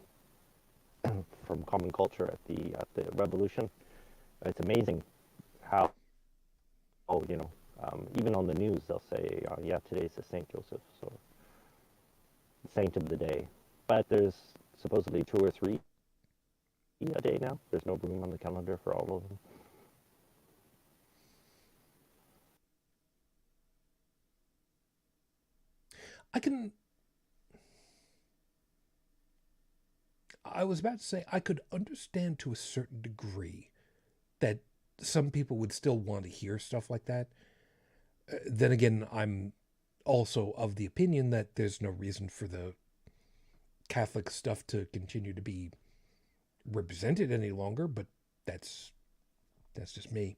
common culture at the Revolution. It's amazing how even on the news they'll say, yeah, today's the Saint Joseph, so saint of the day. But there's supposedly 2 or 3 a day now. There's no room on the calendar for all of them. I was about to say, I could understand to a certain degree that some people would still want to hear stuff like that. Then again, I'm also of the opinion that there's no reason for the Catholic stuff to continue to be represented any longer, but that's just me.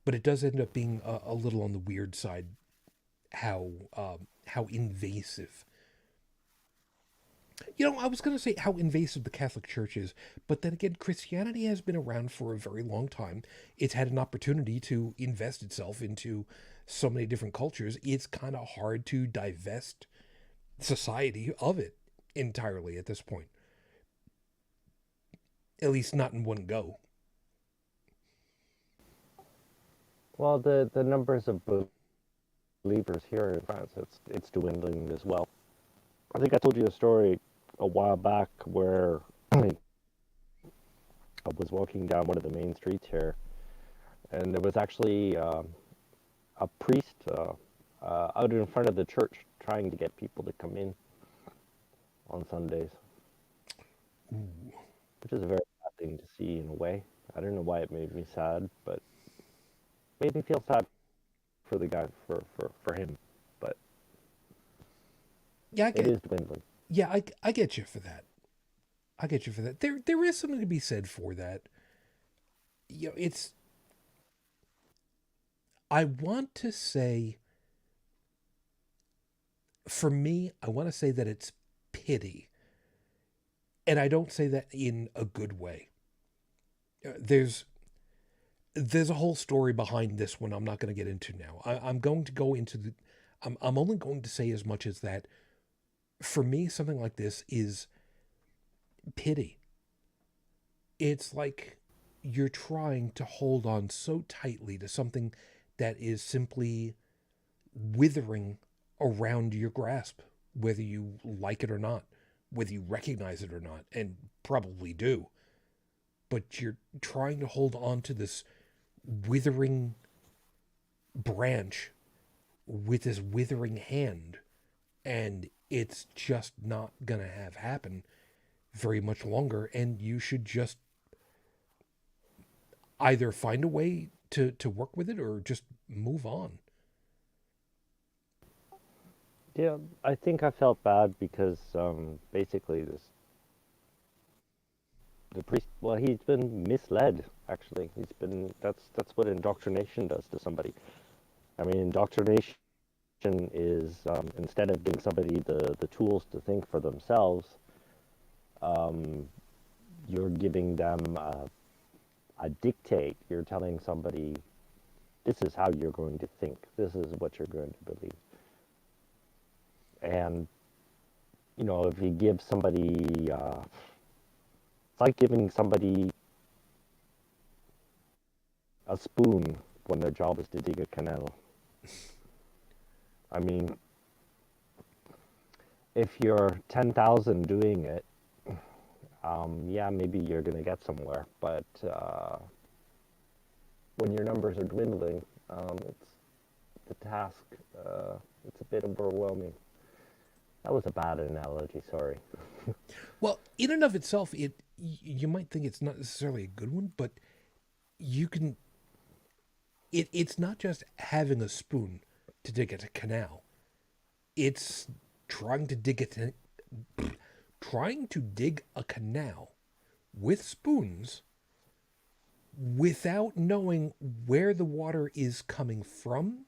But it does end up being a little on the weird side how invasive. I was going to say how invasive the Catholic Church is, but then again, Christianity has been around for a very long time. It's had an opportunity to invest itself into so many different cultures. It's kind of hard to divest society of it entirely at this point. At least not in one go. Well, the numbers of believers here in France, it's dwindling as well. I think I told you a story a while back where I was walking down one of the main streets here, and there was actually a priest out in front of the church trying to get people to come in on Sundays. Ooh. Which is a very sad thing to see in a way. I don't know why it made me sad, but it made me feel sad for the guy, for him. But Yeah, it is dwindling. Yeah, I get you for that. I get you for that. There is something to be said for that. You know, it's. I want to say. For me, I want to say that it's pity. And I don't say that in a good way. There's a whole story behind this one I'm not going to get into now. I'm going to go into the... I'm only going to say as much as that. For me, something like this is pity. It's like you're trying to hold on so tightly to something that is simply withering around your grasp, whether you like it or not, whether you recognize it or not, and probably do. But you're trying to hold on to this withering branch with this withering hand, and it's just not gonna have happen very much longer, and you should just either find a way to work with it or just move on. Yeah, I think I felt bad because basically the priest, well, he's been misled. Actually, that's what indoctrination does to somebody. I mean, indoctrination is instead of giving somebody the tools to think for themselves, you're giving them a dictate. You're telling somebody, this is how you're going to think. This is what you're going to believe. And, you know, if you give somebody, it's like giving somebody a spoon when their job is to dig a canal. I mean, if you're 10,000 doing it, yeah, maybe you're going to get somewhere. But when your numbers are dwindling, it's the task, it's a bit overwhelming. That was a bad analogy, sorry. Well, in and of itself, you might think it's not necessarily a good one, but you can... It's not just having a spoon to dig at a canal. It's trying to dig a canal with spoons without knowing where the water is coming from,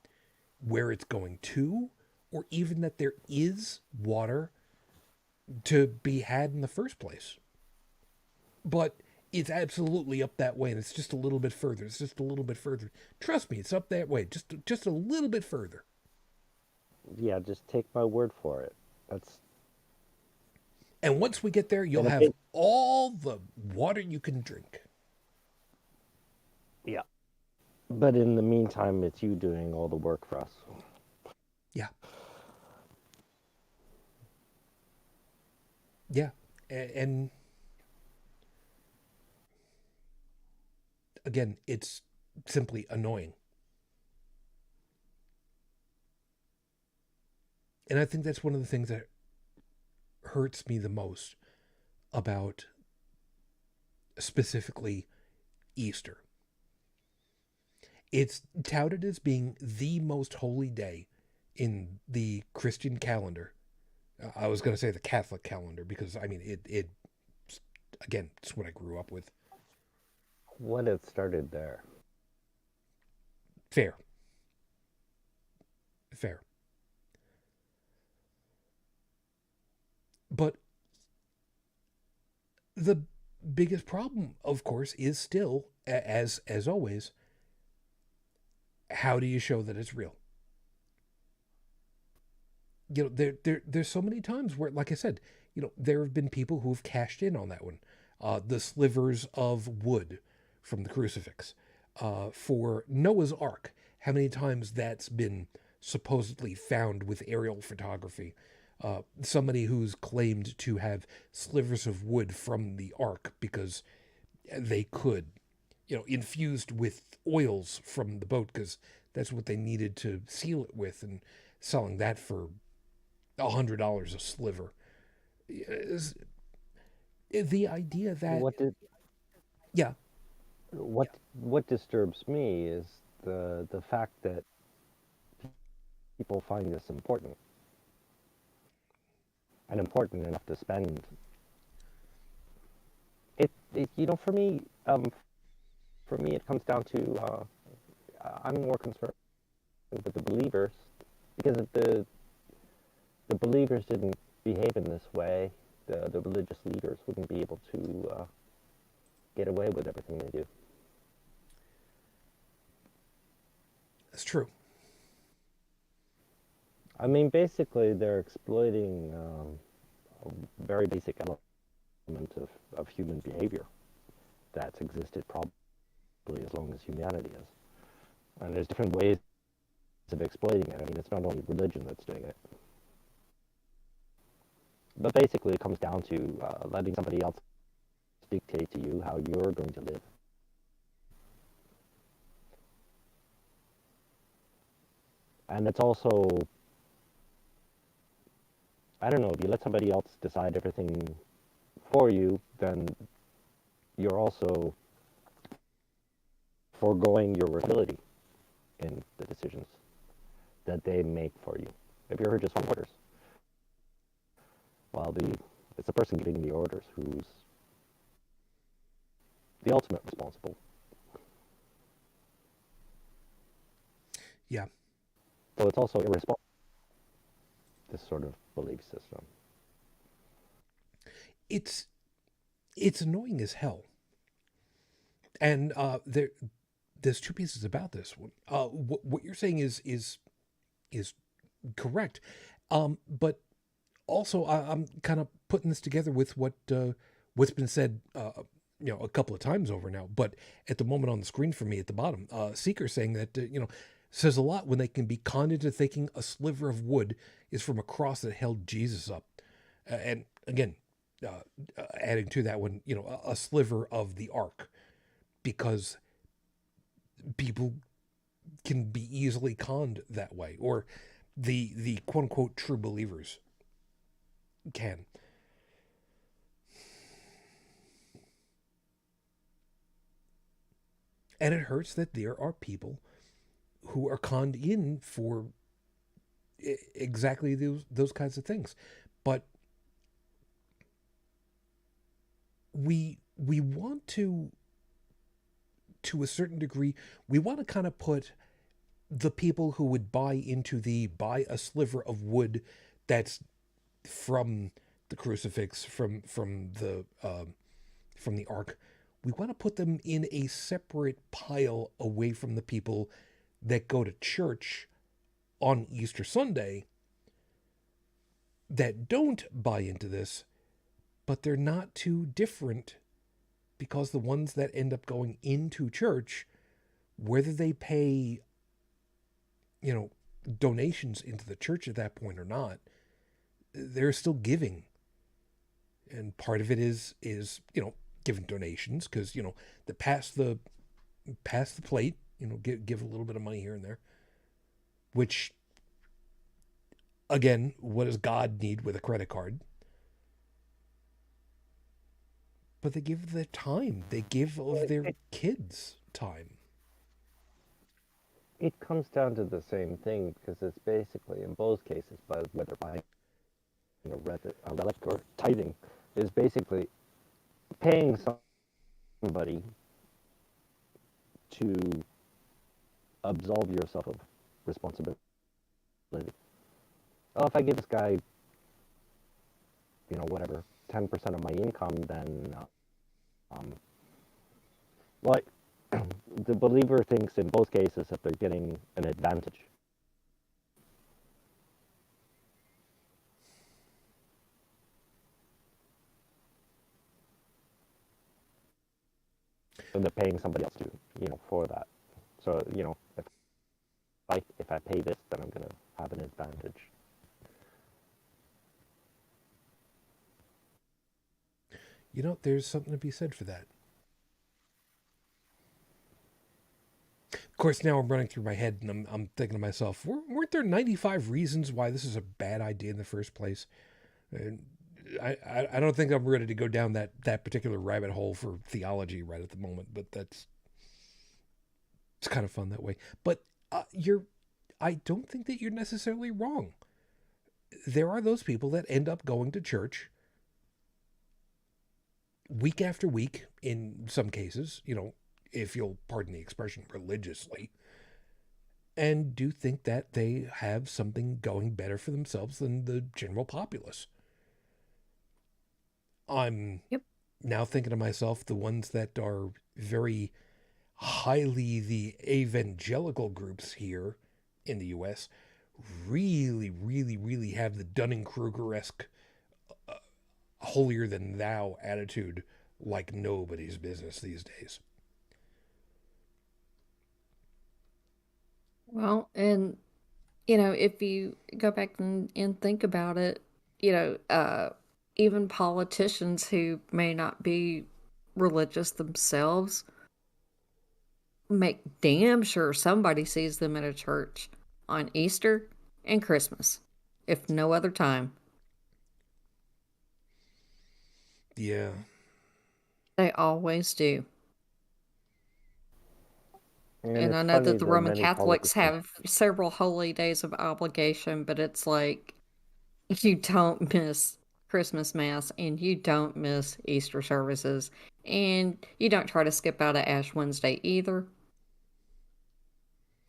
where it's going to, or even that there is water to be had in the first place. But it's absolutely up that way, and it's just a little bit further. It's just a little bit further. Trust me, it's up that way, just a little bit further. Yeah, just take my word for it. And once we get there, you'll have all the water you can drink. Yeah. But in the meantime, it's you doing all the work for us. Yeah. Yeah. And again, it's simply annoying. And I think that's one of the things that hurts me the most about specifically Easter. It's touted as being the most holy day in the Christian calendar. I was going to say the Catholic calendar because, I mean, it again, it's what I grew up with. What it started there. Fair. But the biggest problem, of course, is still, as always, how do you show that it's real? You know, there's so many times where, like I said, you know, there have been people who've cashed in on that one. The slivers of wood from the crucifix. For Noah's Ark, how many times that's been supposedly found with aerial photography. Somebody who's claimed to have slivers of wood from the Ark because they could. infused with oils from the boat because that's what they needed to seal it with, and selling that for $100 a sliver. Is the idea that What did yeah, what disturbs me is the fact that people find this important and important enough to spend it. For me, it comes down to I'm more concerned with the believers because if the believers didn't behave in this way, the religious leaders wouldn't be able to get away with everything they do. that's true. I mean, basically, they're exploiting a very basic element of human behavior that's existed probably as long as humanity is. And there's different ways of exploiting it. I mean, it's not only religion that's doing it. But basically, it comes down to letting somebody else dictate to you how you're going to live. And it's also, I don't know, if you let somebody else decide everything for you, then you're also foregoing your responsibility in the decisions that they make for you. If you're just following orders, well, it's the person giving the orders who's the ultimate responsible. Yeah. So it's also irresponsible, this sort of belief system. It's annoying as hell. And there's two pieces about this one. What you're saying is correct, but also I'm kind of putting this together with what's been said, a couple of times over now. But at the moment on the screen for me at the bottom, Seeker saying that says a lot when they can be conned into thinking a sliver of wood is from a cross that held Jesus up, and again, adding to that one, a sliver of the ark, because people can be easily conned that way, or the quote unquote true believers can. And it hurts that there are people who are conned in for exactly those kinds of things. But we want to a certain degree, we want to kind of put the people who would buy into the buy a sliver of wood that's from the crucifix, from the ark, we want to put them in a separate pile away from the people that go to church on Easter Sunday that don't buy into this, but they're not too different, because the ones that end up going into church, whether they pay, donations into the church at that point or not, they're still giving. And part of it is giving donations, because the pass the plate, give a little bit of money here and there, which, again, what does God need with a credit card? But they give their time. They give of their kids time. It comes down to the same thing, because it's basically, in both cases, whether buying a relic or tithing, is basically paying somebody to absolve yourself of responsibility. Oh, if I give this guy, whatever, 10% of my income, then, well, the believer thinks in both cases that they're getting an advantage. And they're paying somebody else to, for that. So, if I pay this, then I'm going to have an advantage. There's something to be said for that. course, now I'm running through my head and I'm thinking to myself, weren't there 95 reasons why this is a bad idea in the first place? And I don't think I'm ready to go down that particular rabbit hole for theology right at the moment, but it's kind of fun that way. But I don't think that you're necessarily wrong. There are those people that end up going to church week after week, in some cases, if you'll pardon the expression, religiously, and do think that they have something going better for themselves than the general populace. I'm now thinking to myself, the ones that are very highly the evangelical groups here in the U.S. really, really, really have the Dunning-Kruger-esque holier-than-thou attitude like nobody's business these days. Well, and if you go back and think about it, even politicians who may not be religious themselves make damn sure somebody sees them at a church on Easter and Christmas, if no other time. Yeah. They always do. And I it's know funny that the Roman many Catholics politicians. have several holy days of obligation, but it's like you don't miss Christmas Mass and you don't miss Easter services, and you don't try to skip out of Ash Wednesday either.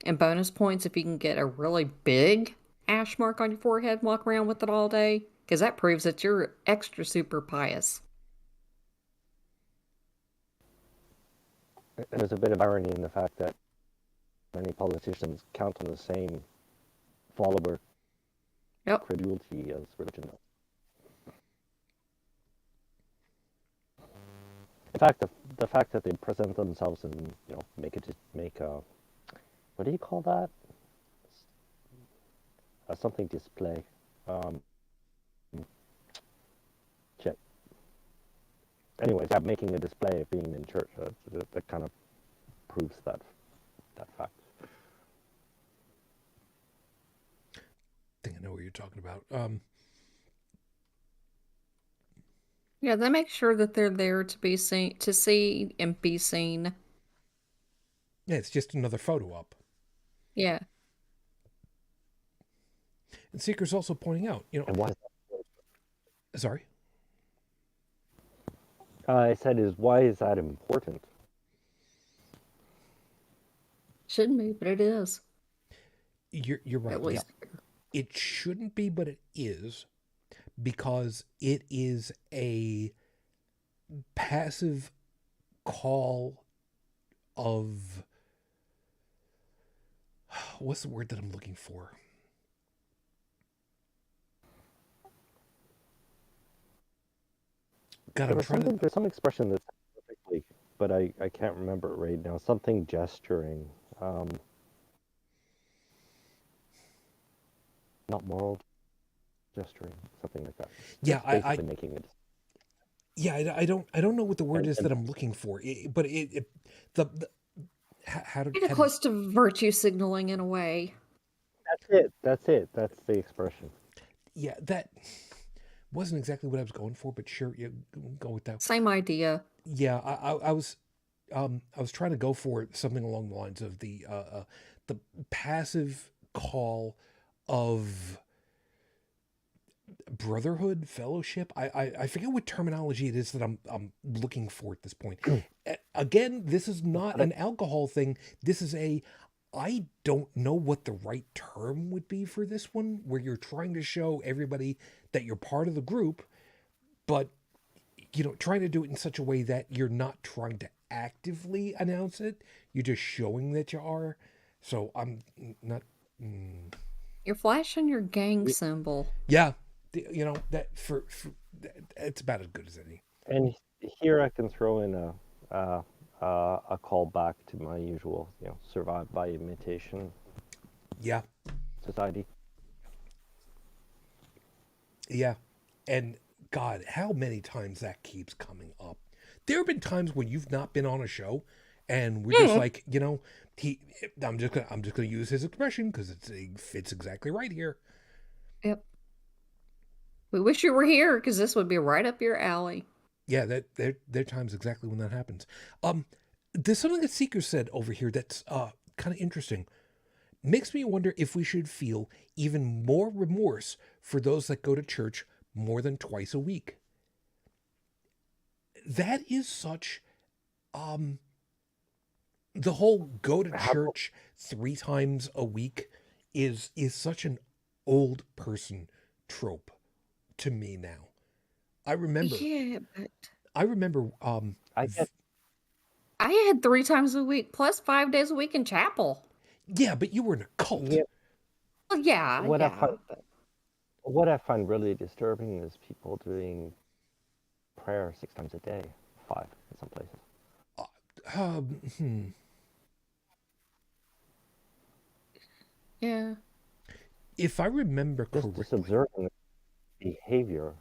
And bonus points if you can get a really big ash mark on your forehead and walk around with it all day, because that proves that you're extra super pious. There's a bit of irony in the fact that many politicians count on the same follower credulity as religion does. In fact, the fact that they present themselves and make a what do you call that? Something display. Shit. Anyways, making a display of being in church, that kind of proves that fact. I think I know what you're talking about. Yeah, they make sure that they're there to be seen, to see and be seen. Yeah, it's just another photo op. Yeah. And Seeker's also pointing out, And why? Sorry? I said, why is that important? Shouldn't be, but it is. You're right. At least. Yeah. It shouldn't be, but it is, because it is a passive call of, what's the word that I'm looking for? God, There's some expression that's perfectly, but I can't remember it right now. Something gesturing. Not moral gesturing, something like that. Yeah, basically making it. Yeah, I don't know what the word is that I'm looking for, but how to Kind of close to virtue signaling in a way. That's it. That's the expression. Yeah, that wasn't exactly what I was going for, but sure, you go with that. Same idea. Yeah, I was trying to go for something along the lines of the passive call of brotherhood, fellowship. I forget what terminology it is that I'm looking for at this point. Again, this is not an alcohol thing. This is I don't know what the right term would be for this one, where you're trying to show everybody that you're part of the group, but trying to do it in such a way that you're not trying to actively announce it. You're just showing that you are. So I'm not. You're flashing your gang symbol. Yeah, that for it's about as good as any. And here I can throw in a call back to my usual, survive by imitation. Yeah. Society. Yeah, and God, how many times that keeps coming up. There have been times when you've not been on a show, And we're just like, I'm just gonna use his expression because it fits exactly right here. Yep. We wish you were here because this would be right up your alley. Yeah, there times exactly when that happens. There's something that Seeker said over here that's kind of interesting. Makes me wonder if we should feel even more remorse for those that go to church more than twice a week. That is such the whole go to church 3 times a week is such an old person trope to me now. I remember I had 3 times a week plus 5 days a week in chapel. Yeah, but you were in a cult. Yeah. Well, yeah. What I find really disturbing is people doing prayer 6 times a day, 5 in some places. Yeah. If I remember correctly, just observing behavior,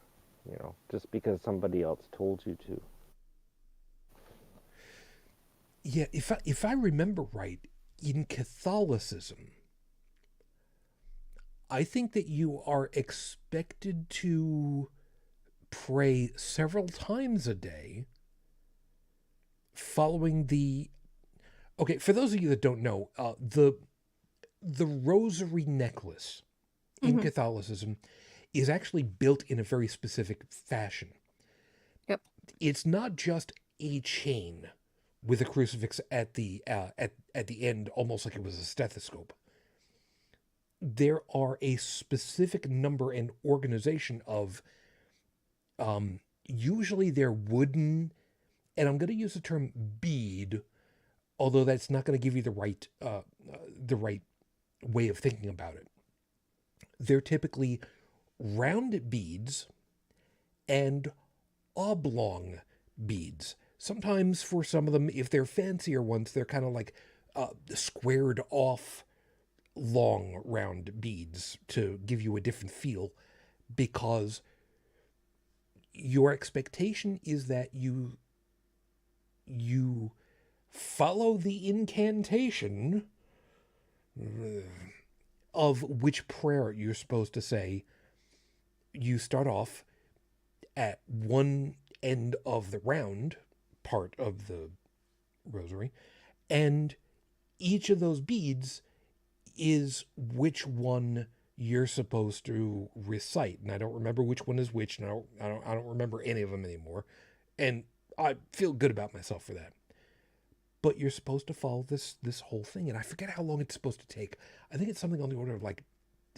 just because somebody else told you to. Yeah, if I remember right, in Catholicism, I think that you are expected to pray several times a day following the... Okay, for those of you that don't know, the Rosary necklace in Catholicism is actually built in a very specific fashion. Yep. It's not just a chain with a crucifix at the end, almost like it was a stethoscope. There are a specific number and organization of, usually they're wooden, and I'm going to use the term bead, although that's not going to give you the right way of thinking about it. They're typically round beads and oblong beads. Sometimes for some of them, if they're fancier ones, they're kind of like squared off long round beads to give you a different feel, because your expectation is that you follow the incantation of which prayer you're supposed to say. You start off at one end of the round part of the rosary, and each of those beads is which one you're supposed to recite. And I don't remember which one is which, and I don't remember any of them anymore, and I feel good about myself for that. But you're supposed to follow this whole thing, and I forget how long it's supposed to take. I think it's something on the order of like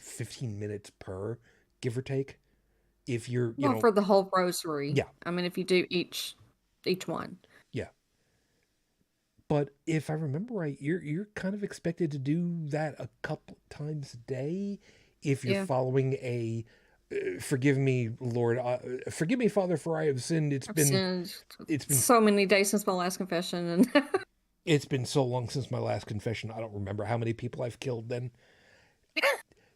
15 minutes per, give or take. If you're, for the whole rosary. Yeah. I mean, if you do each one. Yeah. But if I remember right, you're kind of expected to do that a couple times a day if you're following a forgive me, Lord, forgive me, Father, for I have sinned. It's been so many days since my last confession, and it's been so long since my last confession. I don't remember how many people I've killed then.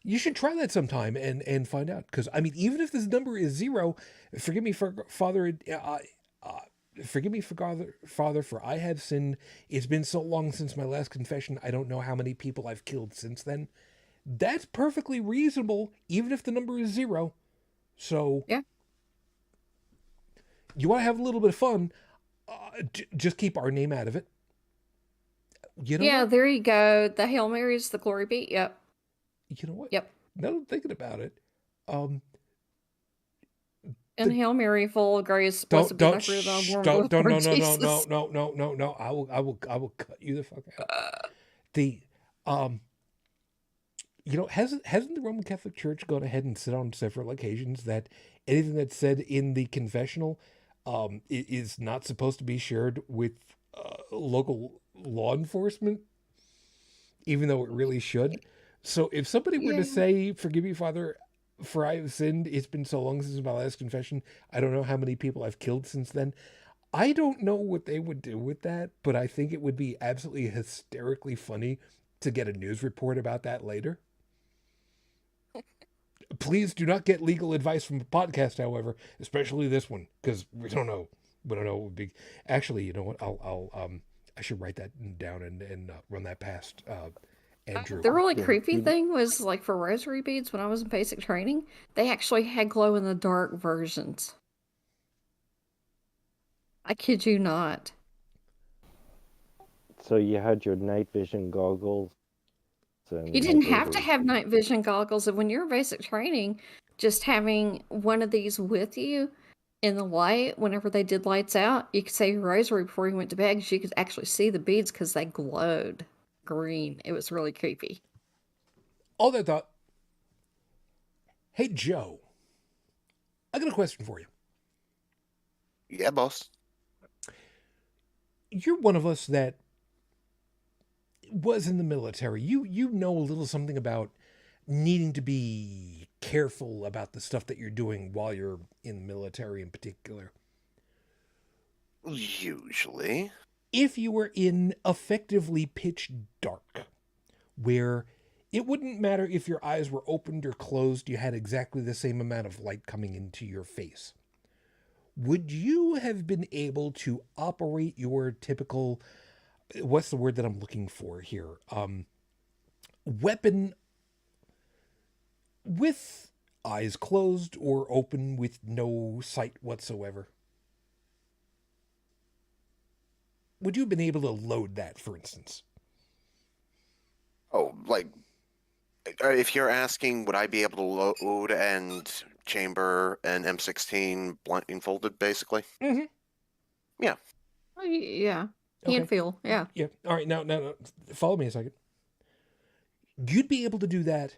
You should try that sometime and find out. Because, I mean, even if this number is 0, forgive me, Father, forgive me, Father, for I have sinned. It's been so long since my last confession. I don't know how many people I've killed since then. That's perfectly reasonable, even if the number is 0. So, yeah. You want to have a little bit of fun, just keep our name out of it. You know what? There you go. The Hail Marys, the glory be. Yep. You know what? Yep. Now that I'm thinking about it, and Hail Mary, full of grace, blessed be thy fruit of thy womb, Lord Jesus. No. I will cut you the fuck out. Hasn't the Roman Catholic Church gone ahead and said on several occasions that anything that's said in the confessional is not supposed to be shared with local law enforcement, even though it really should? So if somebody were to say, forgive me, Father, for I have sinned, it's been so long since my last confession, I don't know how many people I've killed since then. I don't know what they would do with that, but I think it would be absolutely hysterically funny to get a news report about that later. Please do not get legal advice from a podcast, however, especially this one, because we don't know. We don't know what would be. Actually, you know what? I should write that down and run that past Andrew. The really Yeah, creepy you- thing was, like, for rosary beads, when I was in basic training, they actually had glow-in-the-dark versions. I kid you not. So you had your night vision goggles and You didn't have to rosary have beads. night vision goggles, and when you're in basic training, just having one of these with you in the light, whenever they did lights out, you could say your rosary before you went to bed because you could actually see the beads because they glowed green. It was really creepy. All that thought. Hey, Joe, I got a question for you. Yeah, boss. You're one of us that was in the military. You know a little something about needing to be careful about the stuff that you're doing while you're in the military in particular. Usually. If you were in effectively pitch dark, where it wouldn't matter if your eyes were opened or closed, you had exactly the same amount of light coming into your face, would you have been able to operate your typical, what's the word that I'm looking for here? Weapon with eyes closed or open with no sight whatsoever? Would you have been able to load that, for instance? Oh, like, if you're asking, would I be able to load and chamber an M16 blindfolded, basically? Mm-hmm. Yeah. Oh, yeah. Okay. Hand feel, yeah. Yeah. All right. Now, follow me a second. You'd be able to do that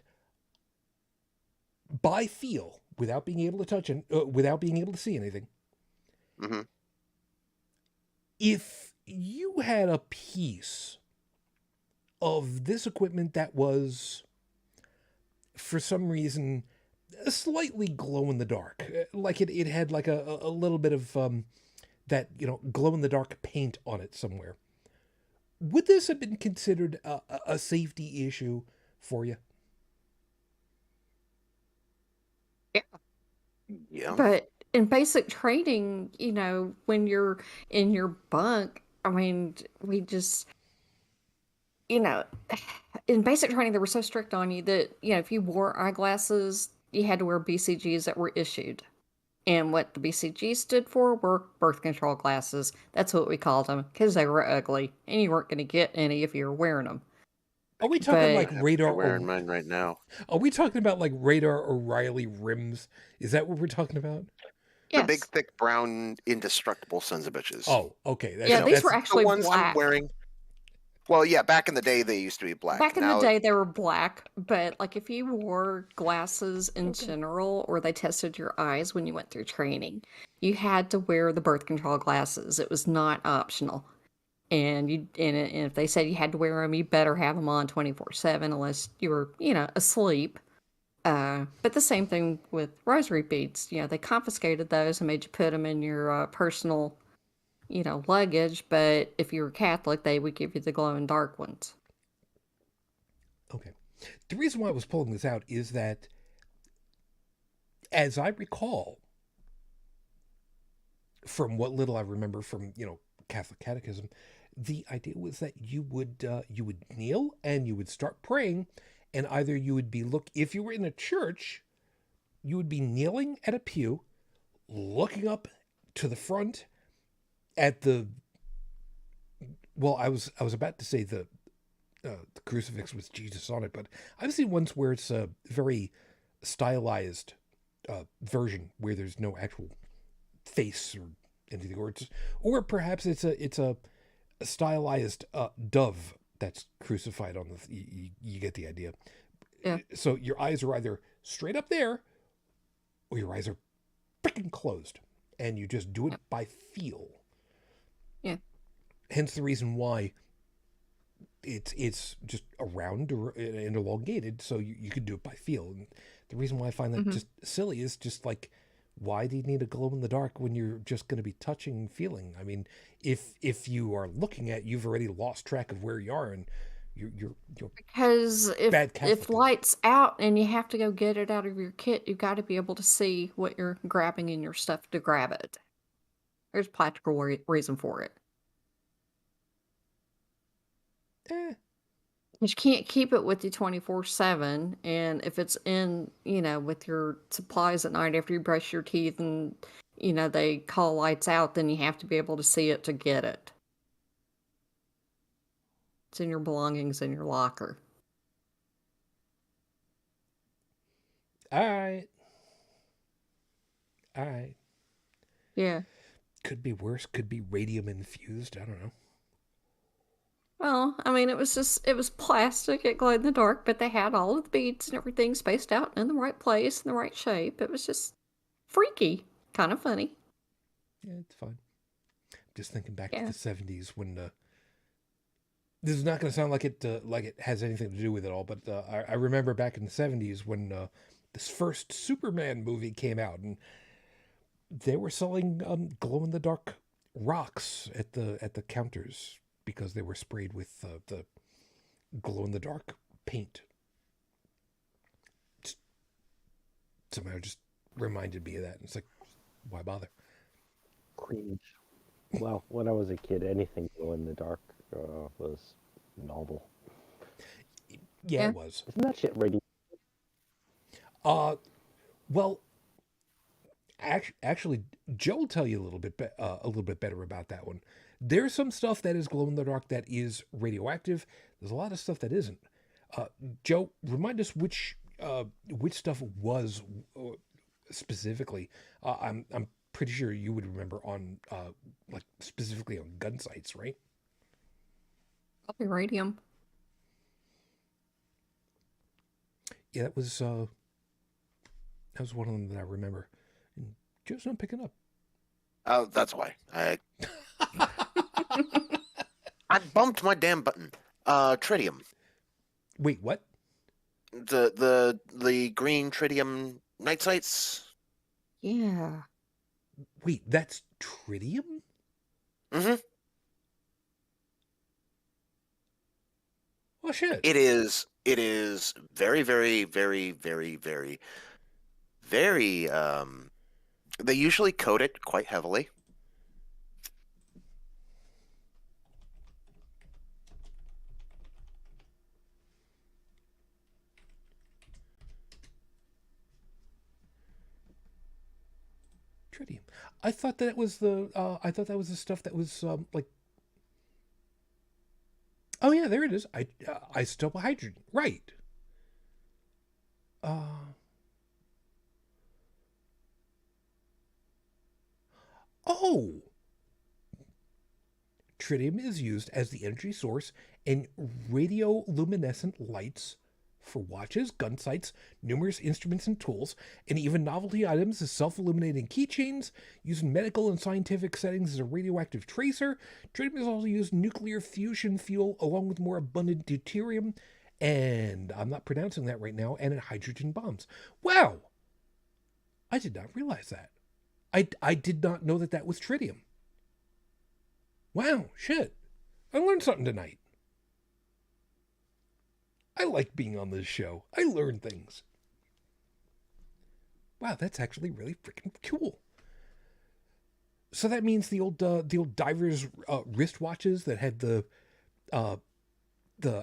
by feel without being able to touch and without being able to see anything. Mm-hmm. If you had a piece of this equipment that was, for some reason, slightly glow in the dark, like it had like a little bit of that, glow in the dark paint on it somewhere, would this have been considered a safety issue for you? Yeah. But in basic training, when you're in your bunk, I mean, we just, in basic training, they were so strict on you that, if you wore eyeglasses, you had to wear BCGs that were issued. And what the BCG stood for were birth control glasses. That's what we called them, because they were ugly, and you weren't going to get any if you were wearing them. Are we talking But- like radar? I'm wearing mine right now. Are we talking about like Radar O'Reilly rims? Is that what we're talking about? The Yes. big, thick, brown, indestructible sons of bitches. Oh, okay. Yeah, these were the actually ones black. I'm wearing. Well, yeah, back in the day they used to be black. Back in Now, the day, they were black, but like if you wore glasses in general, or they tested your eyes when you went through training, you had to wear the birth control glasses. It was not optional, and if they said you had to wear them, you better have them on 24/7, unless you were asleep. But the same thing with rosary beads. They confiscated those and made you put them in your personal luggage, but if you were Catholic, they would give you the glow-in-dark ones. Okay. The reason why I was pulling this out is that, as I recall, from what little I remember from, Catholic catechism, the idea was that you would kneel and you would start praying, and either you would be if you were in a church, you would be kneeling at a pew, looking up to the front at the, well, I was about to say the crucifix with Jesus on it, but I've seen ones where it's a very stylized version where there's no actual face or anything, or perhaps it's a stylized dove that's crucified on the. You get the idea. Yeah. So your eyes are either straight up there, or your eyes are freaking closed, and you just do it by feel. Yeah. Hence the reason why it's just around and elongated, so you could do it by feel. And the reason why I find that just silly is just like, why do you need a glow in the dark when you're just going to be touching and feeling? I mean, if you are looking at, you've already lost track of where you are, and you're Because bad if Catholic. light's out and you have to go get it out of your kit, you've got to be able to see what you're grabbing in your stuff to grab it. There's a practical reason for it. You can't keep it with you 24/7, and if it's in, with your supplies at night after you brush your teeth and, they call lights out, then you have to be able to see it to get it. It's in your belongings in your locker. All right. Yeah. Could be worse. Could be radium infused. I don't know. Well, I mean, it was plastic. It glowed in the dark, but they had all of the beads and everything spaced out in the right place, in the right shape. It was just freaky, kind of funny. Yeah, it's fine. Just thinking back Yeah. to the 70s when this is not going to sound like it has anything to do with it all, but I remember back in the 70s when this first Superman movie came out, and they were selling glow in the dark rocks at the counters because they were sprayed with the glow in the dark paint. Somehow just reminded me of that. It's like, why bother? Cringe. Well, when I was a kid, anything glow in the dark was novel. Yeah, it was. Isn't that shit ready? Well, actually, Joe will tell you a little bit better about that one. There's some stuff that is glow in the dark that is radioactive. There's a lot of stuff that isn't. Joe, remind us which stuff was specifically. I'm pretty sure you would remember on like specifically on gun sites, right? Probably radium. Yeah, that was one of them that I remember. And Joe's not picking up. Oh, that's why. I bumped my damn button. Tritium. Wait, what? The green tritium night sights. Yeah. Wait, that's tritium? Mm-hmm. Oh shit! It is very, very, very, very, very, very. They usually coat it quite heavily. Tritium. I thought that was the. I thought that was the stuff that was like. Oh yeah, there it is. Isotope hydrogen. Right. Oh. Tritium is used as the energy source in radioluminescent lights for watches, gun sights, numerous instruments and tools, and even novelty items as self-illuminating keychains, used in medical and scientific settings as a radioactive tracer. Tritium is also used in nuclear fusion fuel along with more abundant deuterium, and I'm not pronouncing that right now, and in hydrogen bombs. Wow! I did not realize that. I did not know that was tritium. Wow, shit. I learned something tonight. I like being on this show. I learn things. Wow, that's actually really freaking cool. So that means the old divers wristwatches that had the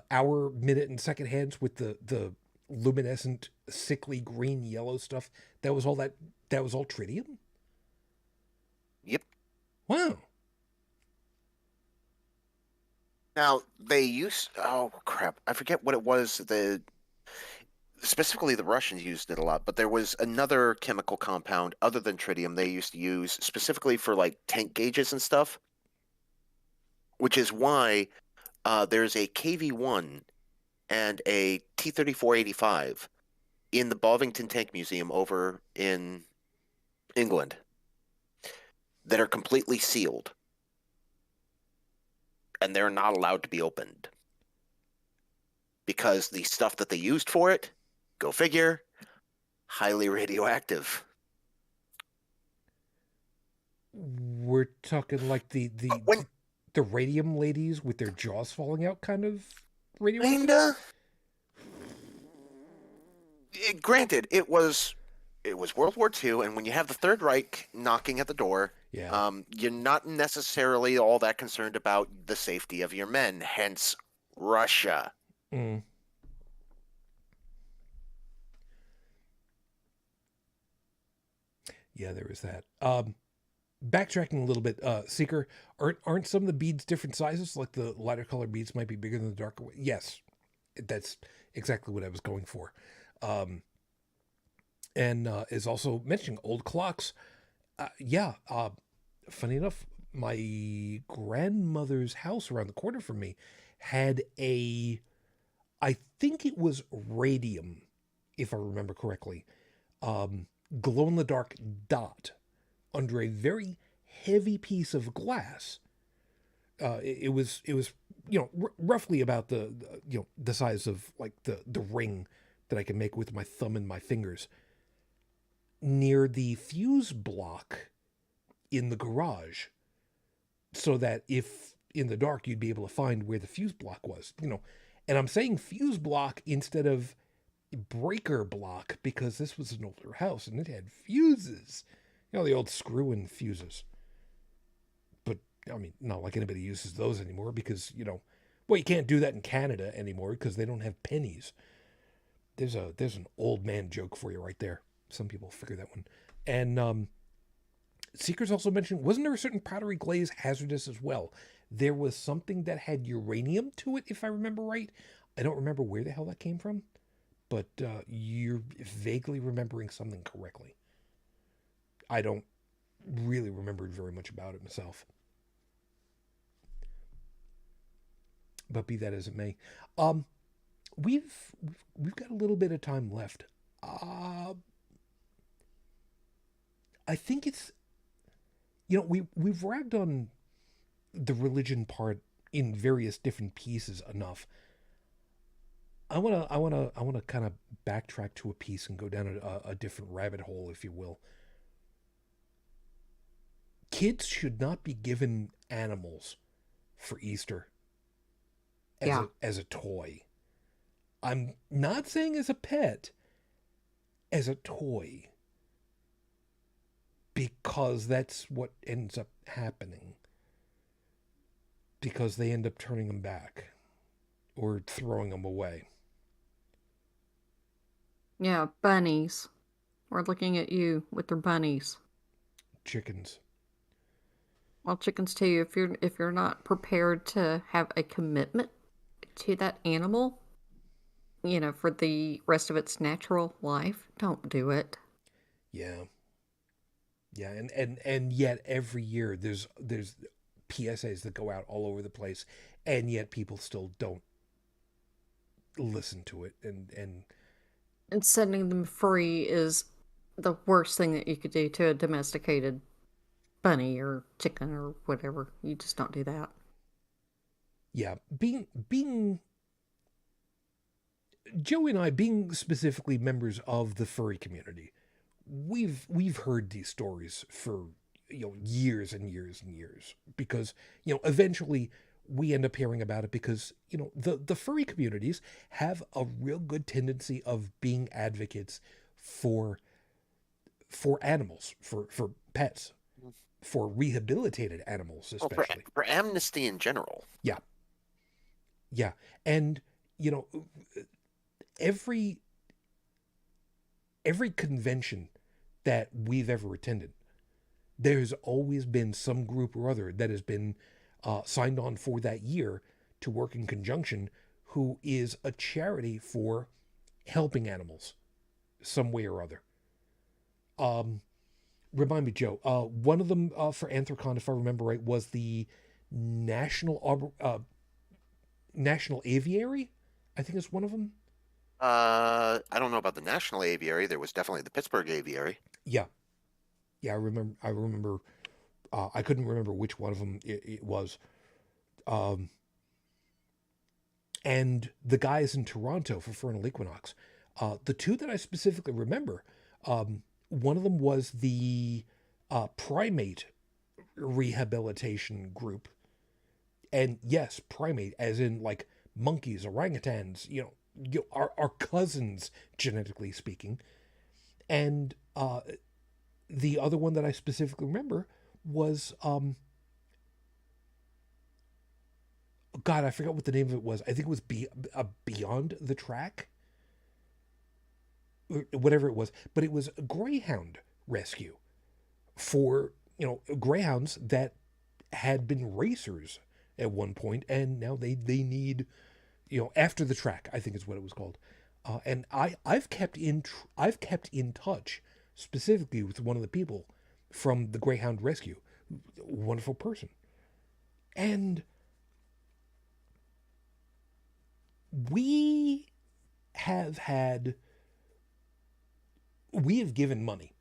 hour, minute, and second hands with the luminescent, sickly green yellow stuff. That was all tritium? Yep. Wow. Now they used. Oh crap! I forget what it was. Specifically the Russians used it a lot, but there was another chemical compound other than tritium they used to use specifically for like tank gauges and stuff. Which is why there's a KV-1 and a T-34-85 in the Bovington Tank Museum over in England that are completely sealed. And they're not allowed to be opened. Because the stuff that they used for it, go figure, highly radioactive. We're talking like the radium ladies with their jaws falling out kind of radioactive? Kinda. Granted, it was World War II, and when you have the Third Reich knocking at the door, yeah. You're not necessarily all that concerned about the safety of your men. Hence, Russia. Mm. Yeah, there is that. Backtracking a little bit, Seeker, aren't some of the beads different sizes? Like the lighter color beads might be bigger than the darker one? Yes, that's exactly what I was going for. And is also mentioning old clocks. Funny enough, my grandmother's house around the corner from me had I think it was radium, if I remember correctly, glow in the dark dot under a very heavy piece of glass. It was roughly about the size of like the ring that I can make with my thumb and my fingers near the fuse block in the garage, so that if in the dark you'd be able to find where the fuse block was. And I'm saying fuse block instead of breaker block because this was an older house and it had fuses. The old screw-in fuses. But, I mean, not like anybody uses those anymore because, you can't do that in Canada anymore because they don't have pennies. There's an old man joke for you right there. Some people figure that one. And Seekers also mentioned, wasn't there a certain powdery glaze hazardous as well? There was something that had uranium to it, if I remember right. I don't remember where the hell that came from, but you're vaguely remembering something correctly. I don't really remember very much about it myself. But be that as it may, we've got a little bit of time left. I think it's, we've ragged on the religion part in various different pieces enough. I wanna kind of backtrack to a piece and go down a different rabbit hole, if you will. Kids should not be given animals for Easter as a toy. I'm not saying as a pet, as a toy. Because that's what ends up happening. Because they end up turning them back or throwing them away. Yeah, bunnies. We're looking at you with their bunnies. Chickens. Well, chickens too. If you're not prepared to have a commitment to that animal, for the rest of its natural life, don't do it. Yeah. Yeah, and yet every year there's PSAs that go out all over the place, and yet people still don't listen to it, and setting them free is the worst thing that you could do to a domesticated bunny or chicken or whatever. You just don't do that. Yeah, being Joey and I, being specifically members of the furry community, we've heard these stories for years and years and years, because eventually we end up hearing about it because the furry communities have a real good tendency of being advocates for animals, for pets, for rehabilitated animals, especially for amnesty in general. Yeah, and every convention that we've ever attended, there's always been some group or other that has been signed on for that year to work in conjunction, who is a charity for helping animals some way or other. Remind me, Joe, one of them for Anthrocon, if I remember right, was the National Aviary. I think it's one of them. I don't know about the National Aviary. There was definitely the Pittsburgh Aviary. Yeah, I remember. I couldn't remember which one of them it was. And the guys in Toronto for Vernal Equinox. The two that I specifically remember, one of them was the primate rehabilitation group. And yes, primate, as in like monkeys, orangutans, our cousins, genetically speaking. And the other one that I specifically remember was God, I forgot what the name of it was. I think it was Beyond the Track, or whatever it was. But it was a greyhound rescue for, greyhounds that had been racers at one point, and now they need, after the track, I think is what it was called. And I've kept in touch specifically with one of the people from the Greyhound Rescue, wonderful person, and we have given money.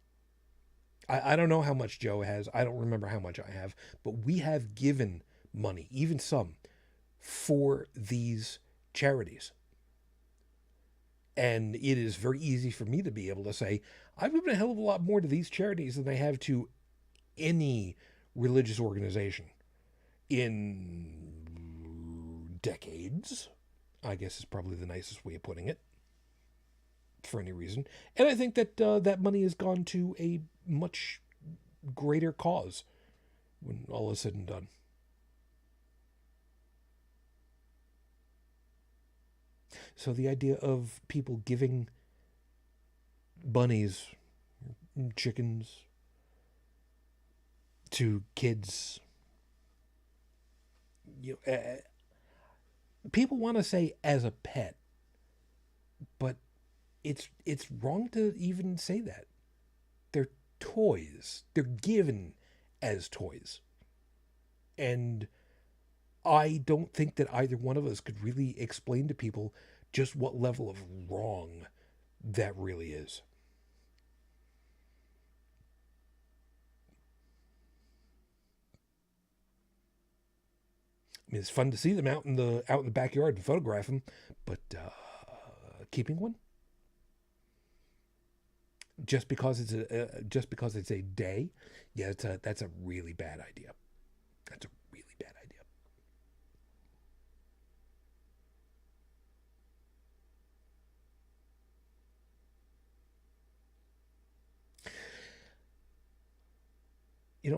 I don't know how much Joe has. I don't remember how much I have, but we have given money, even some, for these charities. And it is very easy for me to be able to say, I've given a hell of a lot more to these charities than I have to any religious organization in decades, I guess is probably the nicest way of putting it, for any reason. And I think that that money has gone to a much greater cause when all is said and done. So the idea of people giving bunnies, chickens to kids, people want to say as a pet, but it's wrong to even say that. They're toys. They're given as toys. And I don't think that either one of us could really explain to people just what level of wrong that really is. I mean, it's fun to see them out in the backyard and photograph them, but keeping one just because it's a day, yeah, that's a really bad idea. That's a really bad idea.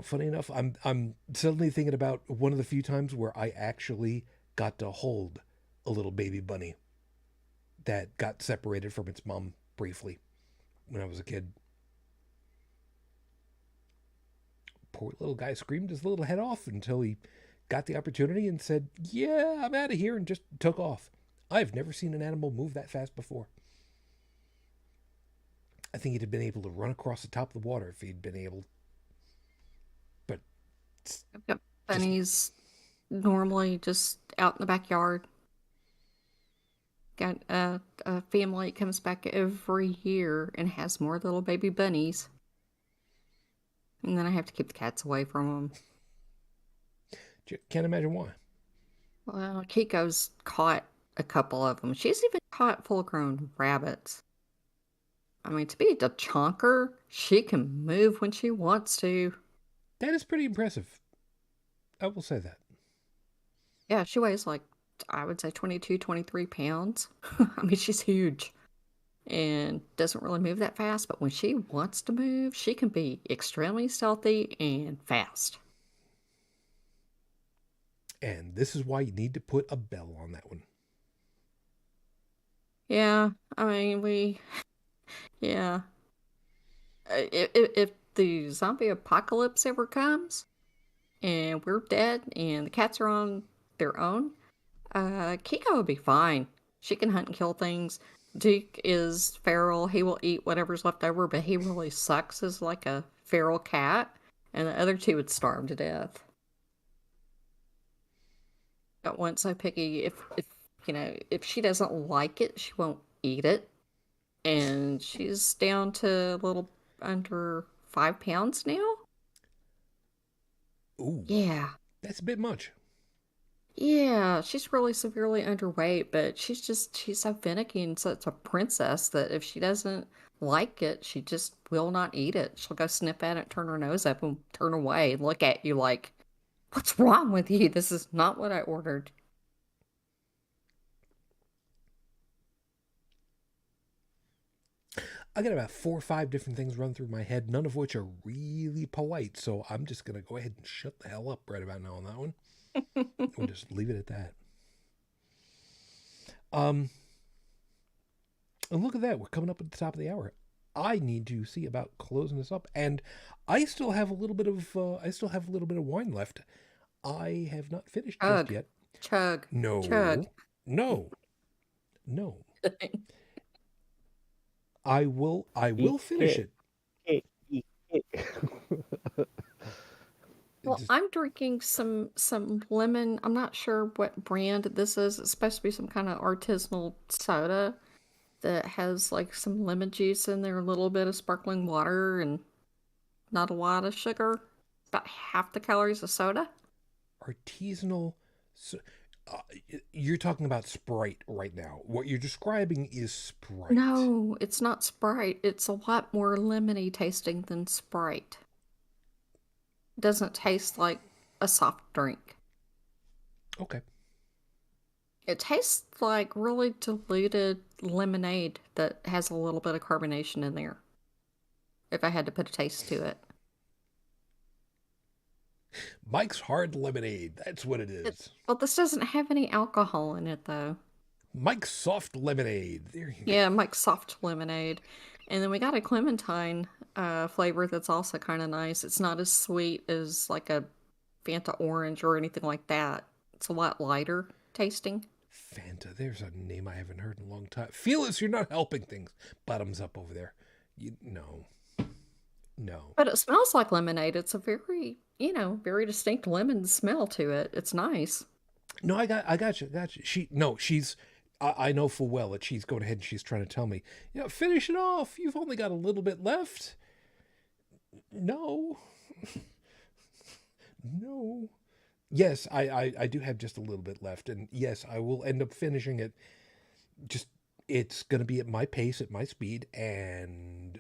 Funny enough, I'm suddenly thinking about one of the few times where I actually got to hold a little baby bunny that got separated from its mom briefly when I was a kid. Poor little guy screamed his little head off until he got the opportunity and said, "Yeah, I'm out of here," and just took off. I've never seen an animal move that fast before. I think he'd have been able to run across the top of the water if he'd been able. But I've got bunnies normally just out in the backyard. Got a family that comes back every year and has more little baby bunnies. And then I have to keep the cats away from them. Can't imagine why. Well, Kiko's caught a couple of them. She's even caught full-grown rabbits. I mean, to be a chonker, she can move when she wants to. That is pretty impressive. I will say that. Yeah, she weighs like, I would say 22, 23 pounds. I mean, she's huge and doesn't really move that fast, but when she wants to move, she can be extremely stealthy and fast. And this is why you need to put a bell on that one. Yeah, I mean, yeah. If the zombie apocalypse ever comes and we're dead and the cats are on their own, Kiko will be fine. She can hunt and kill things. Duke is feral. He will eat whatever's left over, but he really sucks as like a feral cat. And the other two would starve to death. Got one so picky. If she doesn't like it, she won't eat it. And she's down to a little under 5 pounds now. Ooh. Yeah. That's a bit much. Yeah, she's really severely underweight, but she's so finicky and such a princess that if she doesn't like it, she just will not eat it. She'll go sniff at it, turn her nose up, and turn away and look at you like, "What's wrong with you? This is not what I ordered." I got about 4 or 5 different things run through my head, none of which are really polite, so I'm just going to go ahead and shut the hell up right about now on that one. We'll just leave it at that. And look at that. We're coming up at the top of the hour. I need to see about closing this up, and I still have a little bit of wine left. I have not finished Chug. just yet. Chug. No. Chug. No. I will finish it. Well, I'm drinking some lemon. I'm not sure what brand this is. It's supposed to be some kind of artisanal soda that has like some lemon juice in there, a little bit of sparkling water, and not a lot of sugar. About half the calories of soda. Artisanal. You're talking about Sprite right now. What you're describing is Sprite. No, it's not Sprite. It's a lot more lemony tasting than Sprite. It doesn't taste like a soft drink. Okay. It tastes like really diluted lemonade that has a little bit of carbonation in there. If I had to put a taste to it. Mike's Hard Lemonade. That's what it is. Well, this doesn't have any alcohol in it, though. Mike's Soft Lemonade. There you go. Yeah, Mike's Soft Lemonade. And then we got a clementine flavor that's also kind of nice. It's not as sweet as like a Fanta Orange or anything like that. It's a lot lighter tasting. Fanta. There's a name I haven't heard in a long time. Felix, you're not helping things. Bottoms up over there. No. But it smells like lemonade. It's a very, very distinct lemon smell to it. It's nice. No, I got you. She's, I know full well that she's going ahead and she's trying to tell me, finish it off. You've only got a little bit left. No. No. Yes, I do have just a little bit left. And yes, I will end up finishing it. Just, it's going to be at my pace, at my speed. And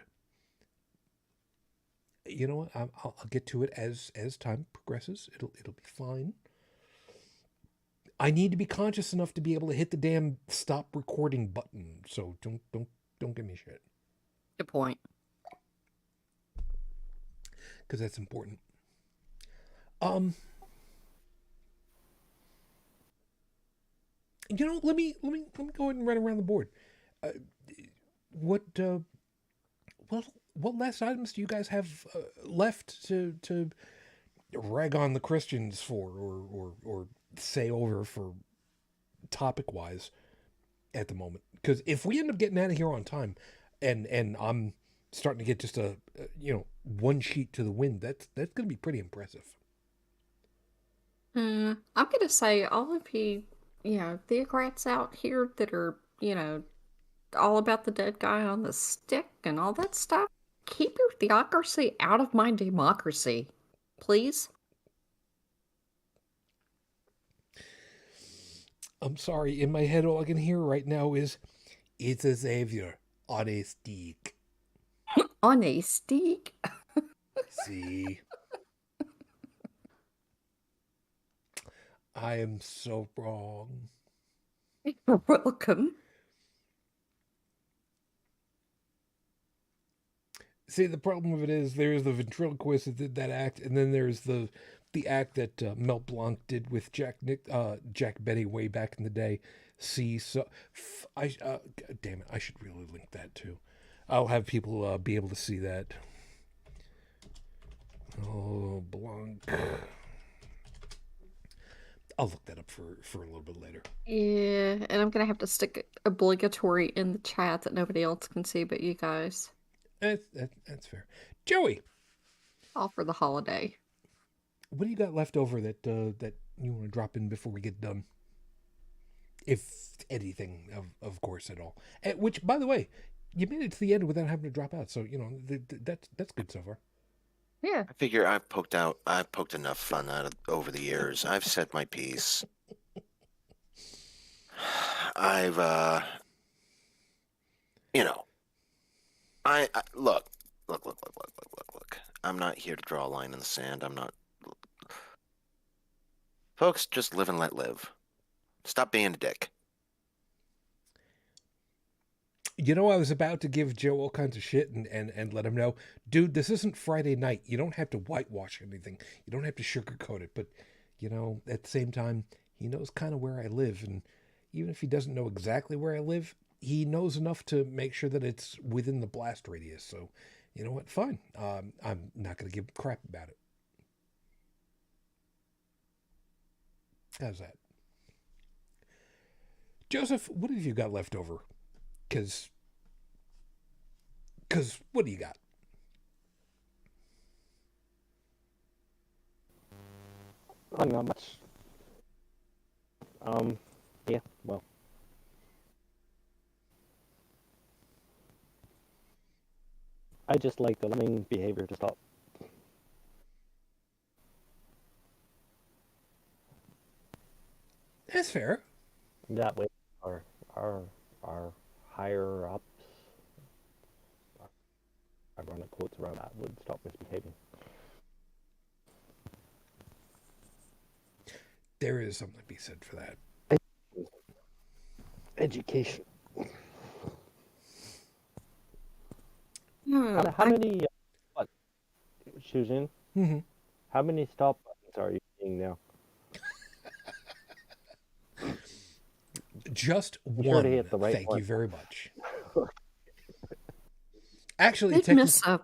you know what? I'll get to it as time progresses. It'll be fine. I need to be conscious enough to be able to hit the damn stop recording button. So don't give me shit. Good point. Because that's important. Let me go ahead and run around the board. What last items do you guys have left to rag on the Christians for, or say over for topic wise at the moment? Because if we end up getting out of here on time, and I'm starting to get just a one sheet to the wind, that's going to be pretty impressive. I'm gonna say all of you, theocrats out here that are, all about the dead guy on the stick and all that stuff, keep your theocracy out of my democracy, please. I'm sorry, in my head all I can hear right now is, it's a savior on a stick. On a stick? See? I am so wrong. You're welcome. See, the problem with it is there's the ventriloquist that did that act, and then there's the act that Mel Blanc did with Jack Benny way back in the day. See, so damn it, I should really link that too. I'll have people be able to see that. Oh, Blanc. I'll look that up for a little bit later. Yeah, and I'm gonna have to stick obligatory in the chat that nobody else can see but you guys. That's fair. Joey, All for the holiday. what do you got left over that you want to drop in before we get done? If anything, of course, at all. Which, by the way, you made it to the end without having to drop out, so that's good so far. Yeah. I figure I've poked enough fun out over the years. I've said my piece. I've I look. I'm not here to draw a line in the sand. I'm not. Folks, just live and let live. Stop being a dick. I was about to give Joe all kinds of shit and let him know, dude, this isn't Friday night. You don't have to whitewash anything. You don't have to sugarcoat it. But, at the same time, he knows kind of where I live. And, even if he doesn't know exactly where I live, he knows enough to make sure that it's within the blast radius. So, you know what? Fine. I'm not going to give a crap about it. How's that? Joseph, what have you got left over? Because what do you got? Not much. Yeah, well. I just like the lemming behavior to stop. That's fair. That way, our higher ups, ironic quotes around that, would stop misbehaving. There is something to be said for that. Education. Hmm, How many, what, Shujin? Mm-hmm. How many stop buttons are you seeing now? Just Be sure one. to hit the right Thank one. you very much. Actually, did miss a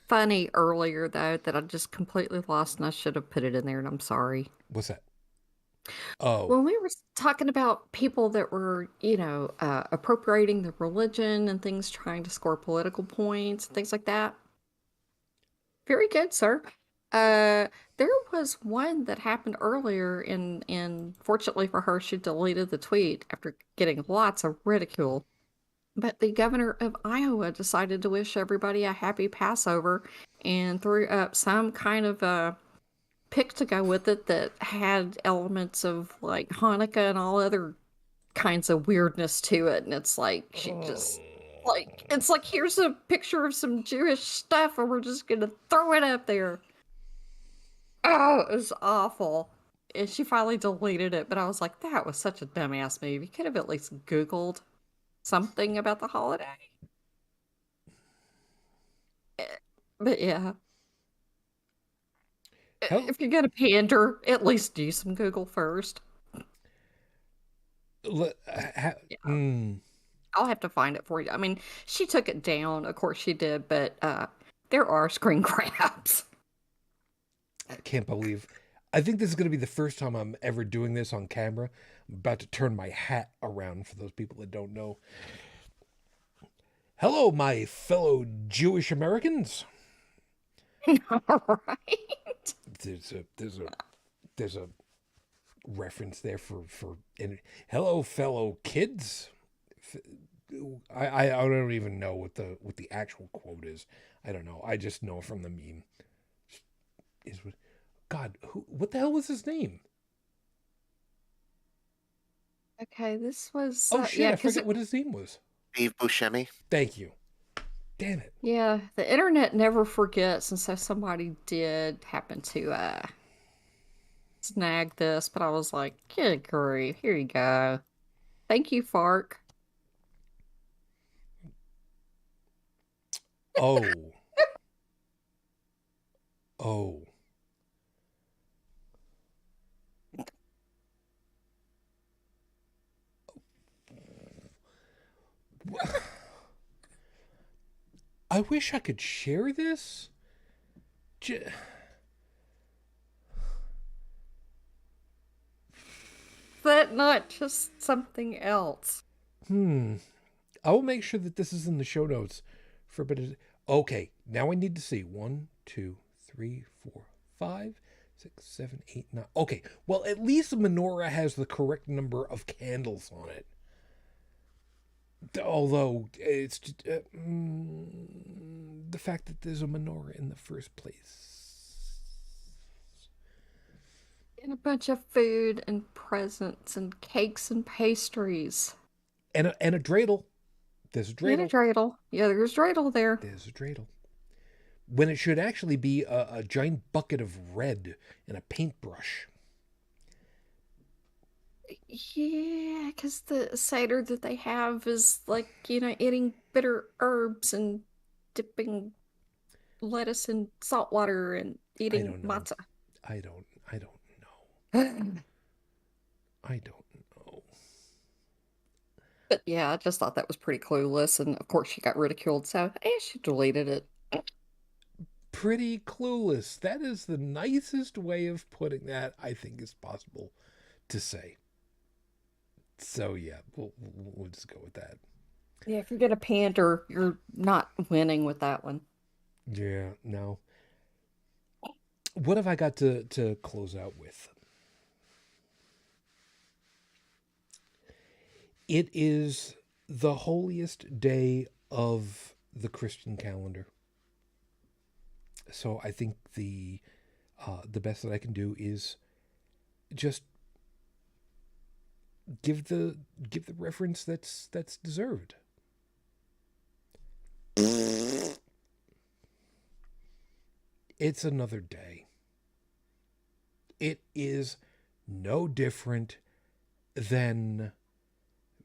funny earlier, though, that I just completely lost, and I should have put it in there, and I'm sorry. What's that? Oh, When we were talking about people that were, appropriating the religion and things, trying to score political points and things like that. Very good, sir. There was one that happened earlier, and fortunately for her, she deleted the tweet after getting lots of ridicule. But the governor of Iowa decided to wish everybody a happy Passover and threw up some kind of pic to go with it that had elements of like Hanukkah and all other kinds of weirdness to it. And it's like, she just, like, it's like, here's a picture of some Jewish stuff and we're just going to throw it up there. Oh, it was awful. And she finally deleted it, but I was like, that was such a dumbass move. You could have at least Googled something about the holiday. But yeah. Hell, If you're gonna pander, at least do some Google first. I'll have to find it for you. I mean, she took it down, of course she did, but there are screen grabs. I can't believe. I think this is going to be the first time I'm ever doing this on camera. I'm about to turn my hat around for those people that don't know. Hello, my fellow Jewish Americans. All right. There's a reference there for hello, fellow kids. I don't even know what the actual quote is. I don't know. I just know from the meme. God, what the hell was his name? Okay, this was. Oh shit! Yeah, I forget what his name was. Steve Buscemi. Thank you. Damn it. Yeah, the internet never forgets, and so somebody did happen to snag this, but I was like, good grief, here you go. Thank you, Fark. Oh. Oh. I wish I could share this. Is that not just something else? I will make sure that this is in the show notes for a bit of... Okay, now I need to see. 1, 2, 3, 4, 5, 6, 7, 8, 9. Okay, well, at least the menorah has the correct number of candles on it. Although, it's just, the fact that there's a menorah in the first place. And a bunch of food and presents and cakes and pastries. And a dreidel. There's a dreidel. And a dreidel. Yeah, there's dreidel there. There's a dreidel. When it should actually be a giant bucket of red and a paintbrush. Yeah, because the cider that they have is like, eating bitter herbs and dipping lettuce in salt water and eating matzah. I don't know. I don't know. But yeah, I just thought that was pretty clueless, and of course she got ridiculed, so she deleted it. Pretty clueless. That is the nicest way of putting that I think is possible to say. So yeah, we'll just go with that. Yeah, if you're gonna pander, you're not winning with that one. Yeah, no. What have I got to close out with? It is the holiest day of the Christian calendar. So I think the best that I can do is just give the reference that's deserved. It's another day. It is no different than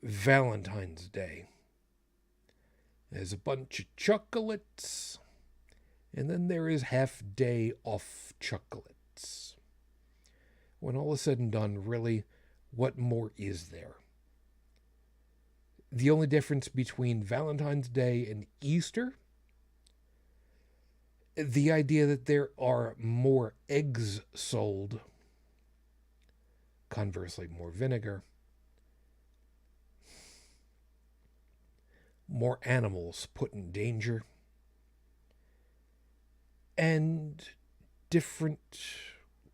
Valentine's Day. There's a bunch of chocolates, and then there is half day off chocolates. When all is said and done, really, what more is there? The only difference between Valentine's Day and Easter, the idea that there are more eggs sold, conversely, more vinegar, more animals put in danger, and different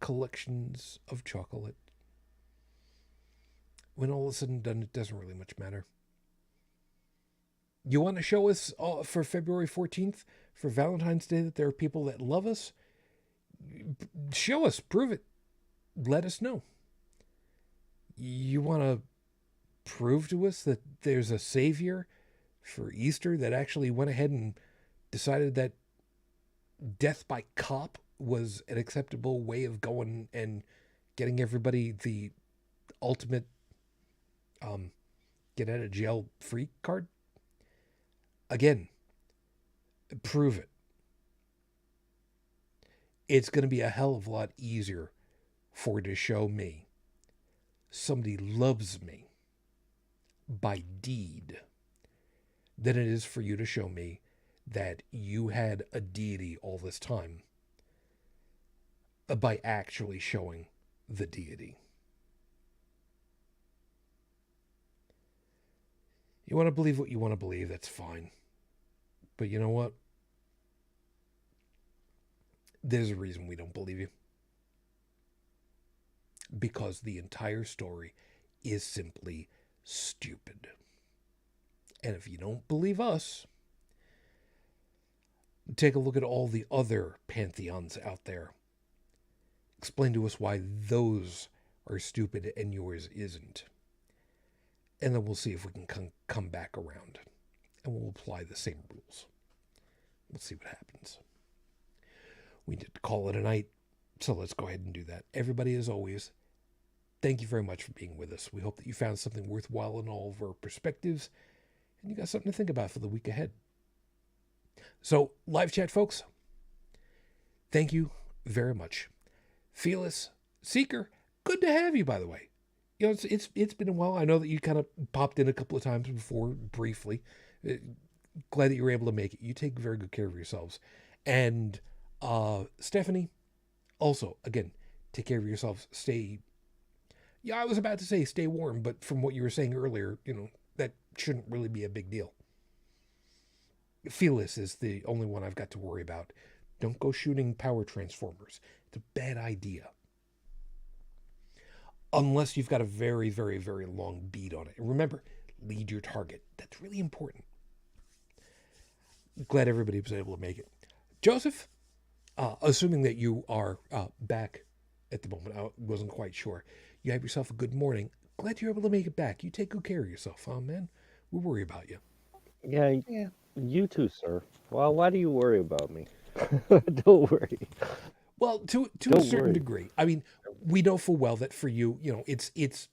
collections of chocolate. When all is said and done, it doesn't really much matter. You want to show us for February 14th, for Valentine's Day, that there are people that love us? Show us, prove it. Let us know. You want to prove to us that there's a savior for Easter that actually went ahead and decided that death by cop was an acceptable way of going and getting everybody the ultimate get out of jail free card? Again, prove it. It's going to be a hell of a lot easier for it to show me somebody loves me by deed than it is for you to show me that you had a deity all this time by actually showing the deity. You want to believe what you want to believe, that's fine. But you know what? There's a reason we don't believe you. Because the entire story is simply stupid. And if you don't believe us, take a look at all the other pantheons out there. Explain to us why those are stupid and yours isn't. And then we'll see if we can come back around. And we'll apply the same rules. We'll see what happens. We need to call it a night, so let's go ahead and do that. Everybody, as always, thank you very much for being with us. We hope that you found something worthwhile in all of our perspectives, and you got something to think about for the week ahead. So, live chat, folks, thank you very much. Fearless Seeker, good to have you, by the way. You know, it's been a while. I know that you kind of popped in a couple of times before, briefly. Glad that you were able to make it. You take very good care of yourselves. And Stephanie, also, again, take care of yourselves. I was about to say stay warm, but from what you were saying earlier, that shouldn't really be a big deal. Fearless is the only one I've got to worry about. Don't go shooting power transformers. It's a bad idea. Unless you've got a very, very, very long bead on it. And remember, lead your target. That's really important. Glad everybody was able to make it. Joseph, assuming that you are back at the moment, I wasn't quite sure. You have yourself a good morning. Glad you're able to make it back. You take good care of yourself, huh, man? We worry about you. Yeah, you too, sir. Well, why do you worry about me? Don't worry. Well, to a certain degree. I mean, we know full well that for you, it's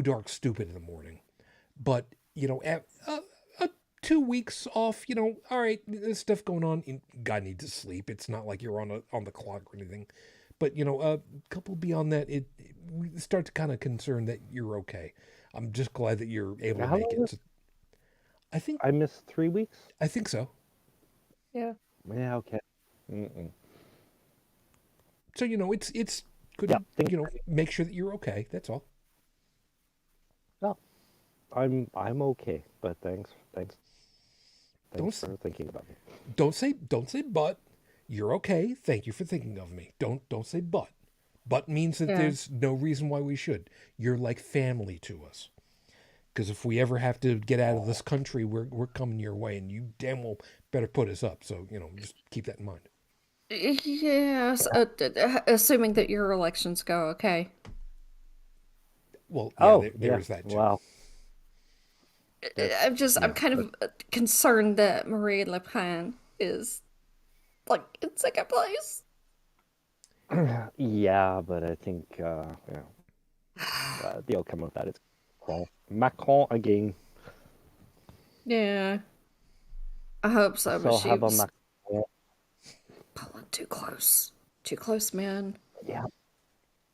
dark stupid in the morning. But, 2 weeks off, all right, there's stuff going on. God needs to sleep. It's not like you're on the clock or anything. But, a couple beyond that, we start to kind of concern that you're okay. I'm just glad that you're able to How make long it. So I think I missed 3 weeks? I think so. Yeah. Yeah, okay. Mm-mm. So it's good Yeah, to make sure that you're okay. That's all. Well, I'm okay, but thanks Don't for thinking about me. don't say but. You're okay. Thank you for thinking of me. Don't say but. But means that Yeah. there's no reason why we should. You're like family to us. Because if we ever have to get out of this country, we're coming your way, and you damn well better put us up. So just keep that in mind. Yes, assuming that your elections go okay. Well, yeah, Oh, there yeah. is that too. Wow. I'm Yeah, kind of concerned that Marine Le Pen is like in second place. yeah, but I think the outcome of that is Macron again. Yeah, I hope so, but So she have a was Macron. pulling too close, man. Yeah,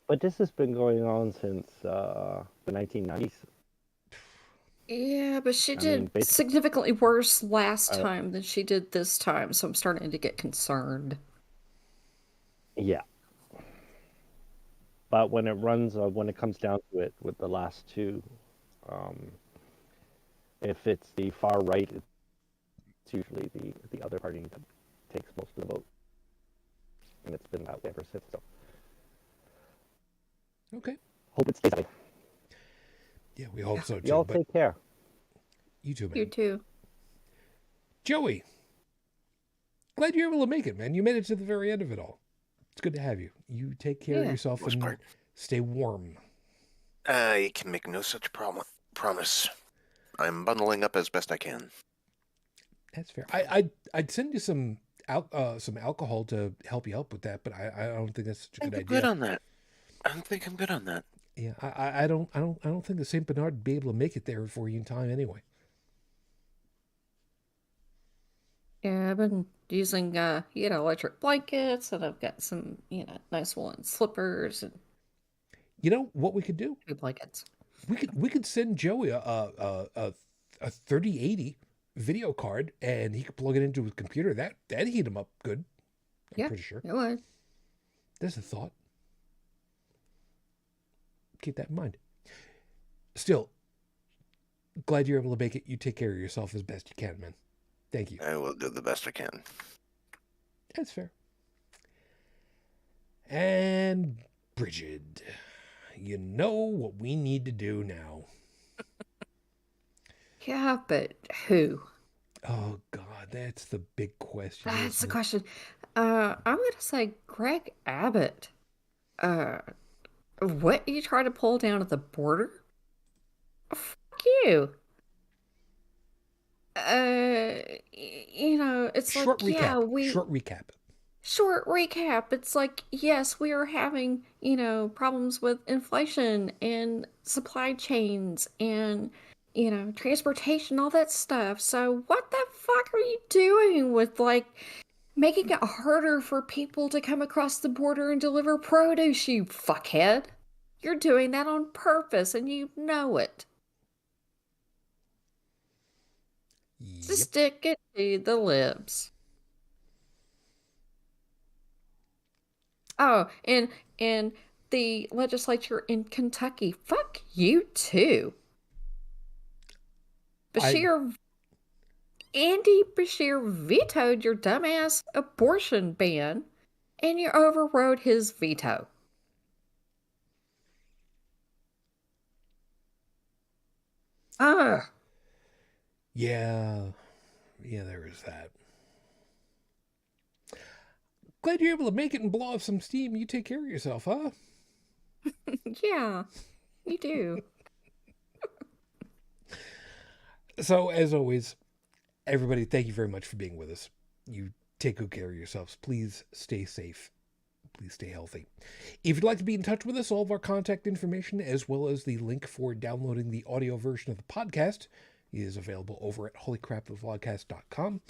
but this has been going on since the 1990s. Yeah, but she I mean, did basically, significantly worse last uh, time than she did this time, so I'm starting to get concerned. yeah. But when it comes down to it, with the last two, um, if it's the far right, it's usually the other party that takes most of the vote, and it's been that way ever since. So Okay. hope it stays that way. Yeah, we hope so too. Y'all But take care. you too, man. You too. Joey, glad you're able to make it, man. You made it to the very end of it all. It's good to have you. You take care of Yeah. yourself Most and part. stay warm. I can make no such promise. I'm bundling up as best I can. That's fair. I'd send you some alcohol to help you out with that, but I don't think that's such a I good think I'm idea. good on that. I don't think I'm good on that. Yeah, I don't think the Saint Bernard would be able to make it there for you in time anyway. Yeah, I've been using electric blankets, and I've got some nice woolen slippers and You know what we could do? two blankets. We could send Joey a 3080 video card, and he could plug it into his computer. That'd heat him up good. I'm Yeah, pretty sure. it would. There's a thought. Keep that in mind. Still, glad you're able to make it. You take care of yourself as best you can, man. Thank you. I will do the best I can. That's fair. And Brigid, you know what we need to do now. Yeah, but who? Oh God, that's the big question. That's the isn't it? question. I'm gonna say Greg Abbott. What you try to pull down at the border? Fuck you. It's Short like, yeah, recap. Short recap. short recap. It's like, yes, we are having, problems with inflation and supply chains and, transportation, all that stuff. So what the fuck are you doing with like making it harder for people to come across the border and deliver produce, you fuckhead? You're doing that on purpose and you know it. Yep. Stick it to the libs. Oh, and the legislature in Kentucky, fuck you too. Andy Bashir vetoed your dumbass abortion ban, and you overrode his veto. Ugh. Yeah, there is that. Glad you're able to make it and blow off some steam. You take care of yourself, huh? Yeah, you do. So, as always, everybody, thank you very much for being with us. You take good care of yourselves. Please stay safe. Please stay healthy. If you'd like to be in touch with us, all of our contact information, as well as the link for downloading the audio version of the podcast, is available over at holycrapthevlogcast.com.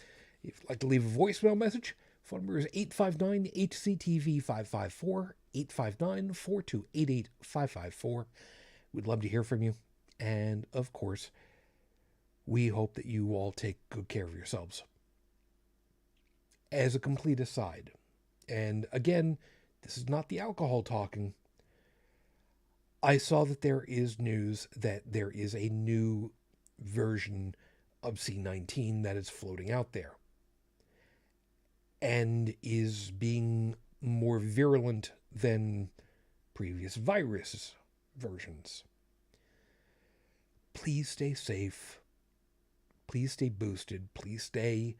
If you'd like to leave a voicemail message, phone number is 859-HCTV-554, 859-428-8554. We'd love to hear from you. And, of course, we hope that you all take good care of yourselves. As a complete aside, and again, this is not the alcohol talking, I saw that there is news that there is a new version of C19 that is floating out there and is being more virulent than previous virus versions. Please stay safe. Please stay boosted. Please stay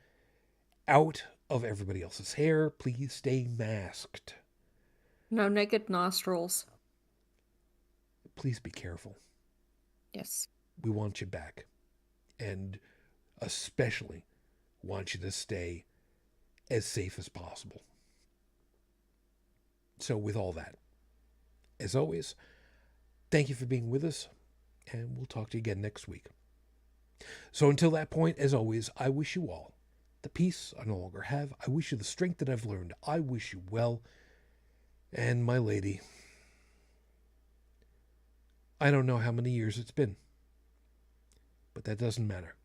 out of everybody else's hair. Please stay masked. No naked nostrils. Please be careful. Yes. We want you back. And especially want you to stay as safe as possible. So with all that, as always, thank you for being with us, and we'll talk to you again next week. So until that point, as always, I wish you all the peace I no longer have. I wish you the strength that I've learned. I wish you well. And my lady, I don't know how many years it's been, but that doesn't matter,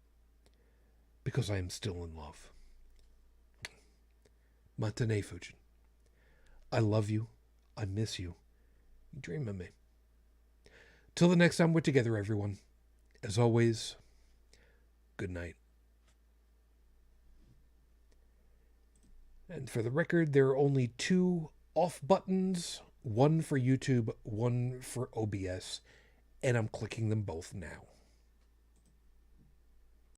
because I am still in love. Matane Fujin. I love you. I miss you. You dream of me. Till the next time we're together, everyone. As always, good night. And for the record, there are only 2 off buttons, one for YouTube, one for OBS, and I'm clicking them both now.